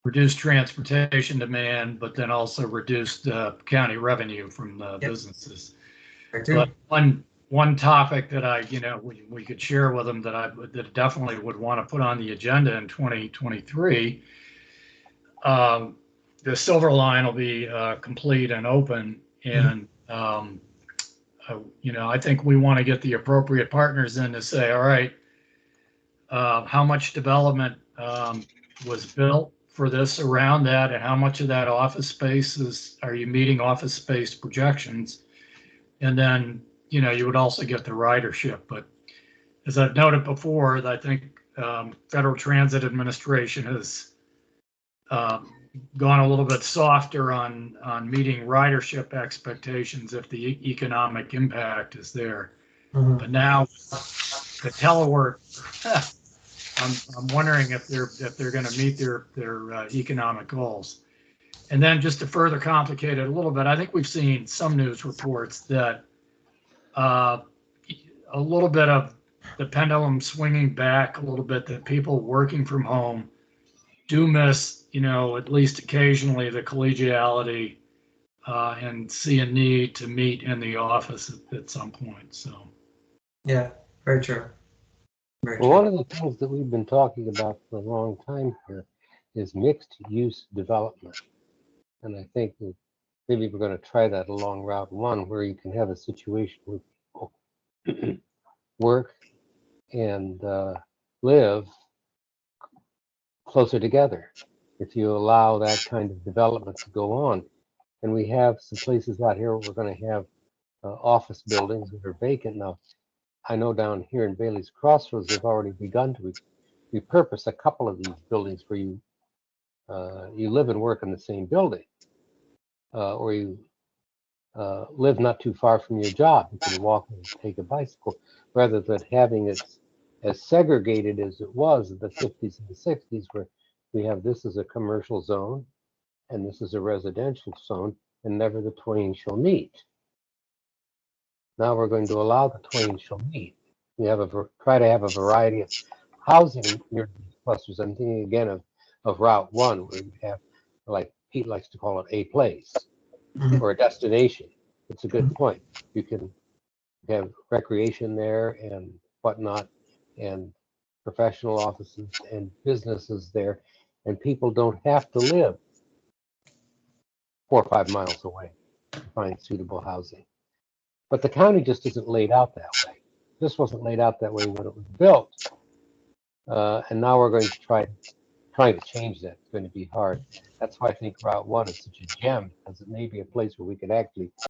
reduced transportation demand, but then also reduced county revenue from the businesses. But one topic that we could share with them that definitely would want to put on the agenda in 2023. The Silver Line will be complete and open, and I think we want to get the appropriate partners in to say, all right, how much development was built for this around that, and how much of that office space are you meeting office space projections? And then, you would also get the ridership. But as I've noted before, I think Federal Transit Administration has gone a little bit softer on meeting ridership expectations if the economic impact is there. Mm-hmm. But now the telework, I'm wondering if they're going to meet their economic goals. And then just to further complicate it a little bit, I think we've seen some news reports that a little bit of the pendulum swinging back a little bit, that people working from home do miss, at least occasionally, the collegiality and see a need to meet in the office at some point. So, yeah, very true. Very Well, true. one of the things that we've been talking about for a long time here is mixed use development. And I think that maybe we're going to try that along Route 1, where you can have a situation where people work and live closer together, if you allow that kind of development to go on. And we have some places out here where we're going to have office buildings that are vacant now. I know down here in Bailey's Crossroads, they've already begun to repurpose a couple of these buildings where you live and work in the same building, or you live not too far from your job. You can walk and take a bicycle, rather than having it as segregated as it was in the 50s and the 60s, where we have this as a commercial zone and this is a residential zone, and never the twain shall meet. Now we're going to allow the twain shall meet. We try to have a variety of housing near these clusters. I'm thinking again of Route 1, where you have, like Pete likes to call it, a place or a destination. It's a good point. You can have recreation there and whatnot, and professional offices and businesses there, and people don't have to live 4 or 5 miles away to find suitable housing. But the county just isn't laid out that way. This wasn't laid out that way when it was built. And now we're going to trying to change that. It's going to be hard. That's why I think Route 1 is such a gem, because it may be a place where we could actually